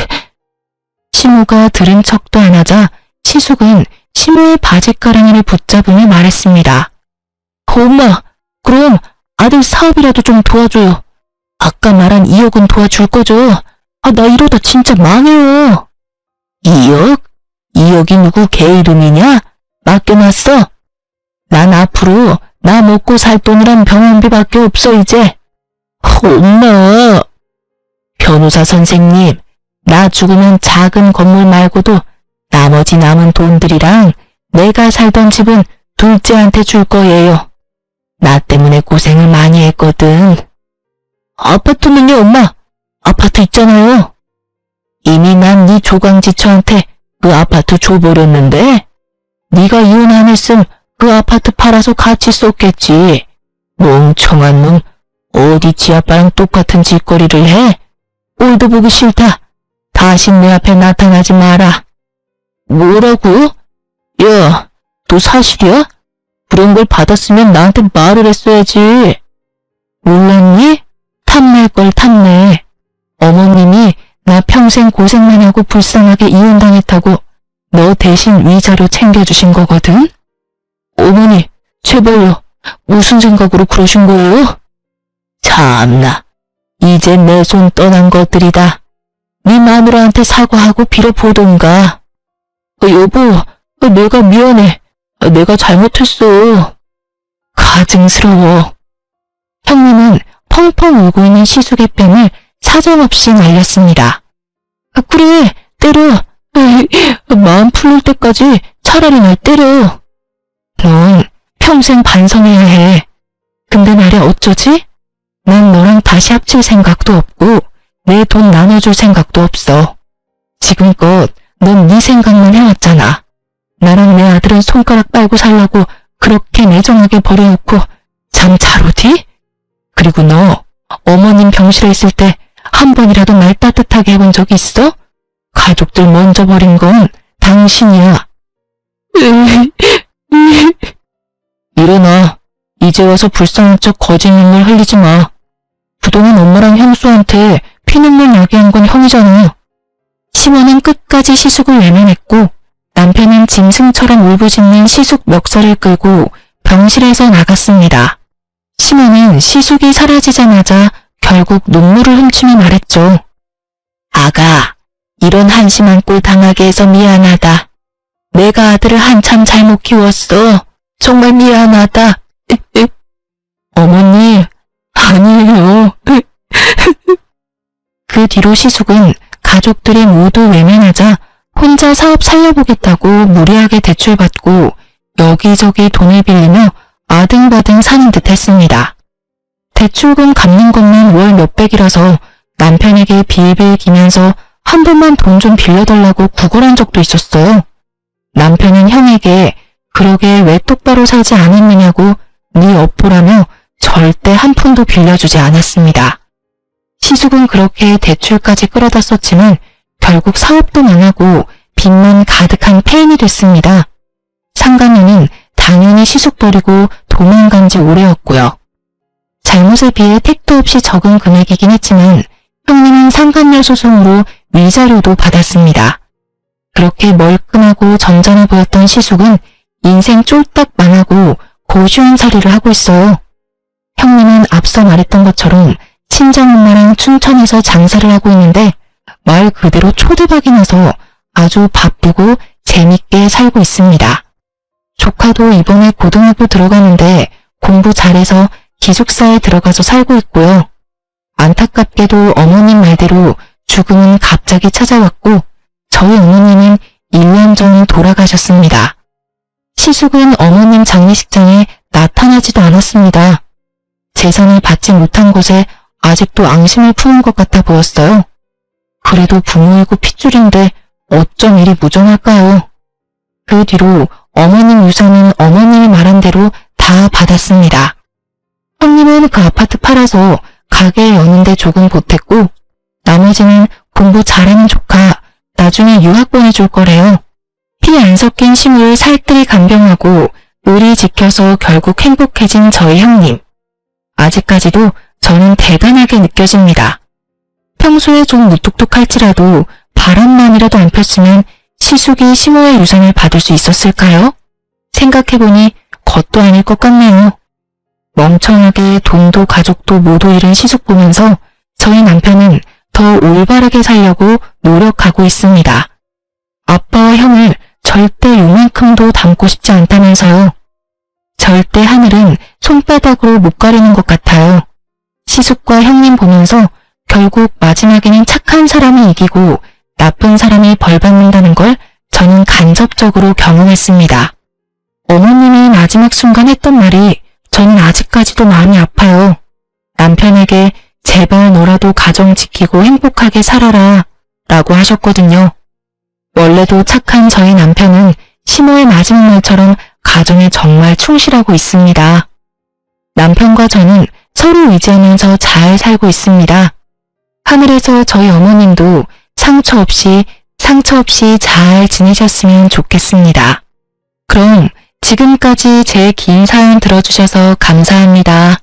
시모가 들은 척도 안 하자 시숙은 시모의 바지가랑이를 붙잡으며 말했습니다. 엄마, 그럼 아들 사업이라도 좀 도와줘요. 아까 말한 2억은 도와줄 거죠? 나 이러다 진짜 망해요. 2억? 2억이 누구 개 이름이냐? 맡겨놨어. 난 앞으로 나 먹고 살 돈이란 병원비밖에 없어 이제. 엄마. 변호사 선생님, 나 죽으면 작은 건물 말고도 나머지 남은 돈들이랑 내가 살던 집은 둘째한테 줄 거예요. 나 때문에 고생을 많이 했거든. 아파트는요, 엄마? 아파트 있잖아요. 이미 난 네 조광지처한테 그 아파트 줘버렸는데 네가 이혼 안 했음 그 아파트 팔아서 같이 쏟겠지. 멍청한 놈. 어디 지 아빠랑 똑같은 짓거리를 해? 꼴도 보기 싫다. 다시 내 앞에 나타나지 마라. 뭐라고? 야, 너 사실이야? 그런 걸 받았으면 나한테 말을 했어야지. 몰랐니? 탐낼 걸 탐내. 어머님이 나 평생 고생만 하고 불쌍하게 이혼당했다고 너 대신 위자료 챙겨주신 거거든? 어머니, 제발요. 무슨 생각으로 그러신 거예요? 참나, 이제 내 손 떠난 것들이다. 네 마누라한테 사과하고 빌어보던가. 여보, 내가 미안해. 내가 잘못했어. 가증스러워. 형님은 펑펑 울고 있는 시숙의 뺨을 사정없이 날렸습니다. 그래, 때려. 에이, 마음 풀릴 때까지 차라리 날 때려. 넌 평생 반성해야 해. 근데 말야 어쩌지? 난 너랑 다시 합칠 생각도 없고 내 돈 나눠줄 생각도 없어. 지금껏 넌 네 생각만 해왔잖아. 나랑 내 아들은 손가락 빨고 살라고 그렇게 매정하게 버려놓고 잠 잘 오디? 그리고 너 어머님 병실에 있을 때 한 번이라도 말 따뜻하게 해본 적 있어? 가족들 먼저 버린 건 당신이야. 일어나. 이제 와서 불쌍한 척 거짓 눈물 흘리지 마. 그동안 엄마랑 형수한테 피눈물 나게 한 건 형이잖아. 시모는 끝까지 시숙을 외면했고 남편은 짐승처럼 울부짖는 시숙 멱살을 끌고 병실에서 나갔습니다. 시모는 시숙이 사라지자마자 결국 눈물을 훔치며 말했죠. 아가, 이런 한심한 꼴 당하게 해서 미안하다. 내가 아들을 한참 잘못 키웠어. 정말 미안하다. 어머니, 아니에요. 그 뒤로 시숙은 가족들이 모두 외면하자 혼자 사업 살려보겠다고 무리하게 대출받고 여기저기 돈을 빌리며 아등바등 사는 듯 했습니다. 대출금 갚는 것만 월 몇백이라서 남편에게 빌빌 기면서 한 번만 돈 좀 빌려달라고 구걸한 적도 있었어요. 남편은 형에게 그러게 왜 똑바로 살지 않았느냐고 네 업보라며 절대 한 푼도 빌려주지 않았습니다. 시숙은 그렇게 대출까지 끌어다 썼지만 결국 사업도 망하고 빚만 가득한 폐인이 됐습니다. 상간녀는 당연히 시숙 버리고 도망간 지 오래였고요. 잘못에 비해 택도 없이 적은 금액이긴 했지만 형님은 상간녀 소송으로 위자료도 받았습니다. 그렇게 멀끔하고 점잖아 보였던 시숙은 인생 쫄딱 망하고 고시원살이를 하고 있어요. 형님은 앞서 말했던 것처럼 친정엄마랑 춘천에서 장사를 하고 있는데 말 그대로 초대박이 나서 아주 바쁘고 재밌게 살고 있습니다. 조카도 이번에 고등학교 들어가는데 공부 잘해서 기숙사에 들어가서 살고 있고요. 안타깝게도 어머님 말대로 죽음은 갑자기 찾아왔고 저희 어머님은 1년 전 돌아가셨습니다. 시숙은 어머님 장례식장에 나타나지도 않았습니다. 재산을 받지 못한 것에 아직도 앙심을 품은 것 같아 보였어요. 그래도 부모이고 핏줄인데 어쩜 이리 무정할까요? 그 뒤로 어머님 유산은 어머님이 말한 대로 다 받았습니다. 형님은 그 아파트 팔아서 가게 여는데 조금 보탰고 나머지는 공부 잘하는 조카 나중에 유학 보내줄 거래요. 피 안 섞인 시무를 살뜰히 간병하고 의리 지켜서 결국 행복해진 저희 형님. 아직까지도 저는 대단하게 느껴집니다. 평소에 좀 무뚝뚝할지라도 바람만이라도 안 폈으면 시숙이 시모의 유산을 받을 수 있었을까요? 생각해보니 것도 아닐 것 같네요. 멍청하게 돈도 가족도 모두 잃은 시숙 보면서 저희 남편은 더 올바르게 살려고 노력하고 있습니다. 아빠와 형을 절대 요만큼도 닮고 싶지 않다면서요. 절대 하늘은 손바닥으로 못 가리는 것 같아요. 시숙과 형님 보면서 결국 마지막에는 착한 사람이 이기고 나쁜 사람이 벌 받는다는 걸 저는 간접적으로 경험했습니다. 어머님이 마지막 순간 했던 말이 저는 아직까지도 마음이 아파요. 남편에게 제발 너라도 가정 지키고 행복하게 살아라 라고 하셨거든요. 원래도 착한 저희 남편은 시모의 마지막 말처럼 가정에 정말 충실하고 있습니다. 남편과 저는 서로 의지하면서 잘 살고 있습니다. 하늘에서 저희 어머님도 상처 없이 잘 지내셨으면 좋겠습니다. 그럼 지금까지 제 긴 사연 들어주셔서 감사합니다.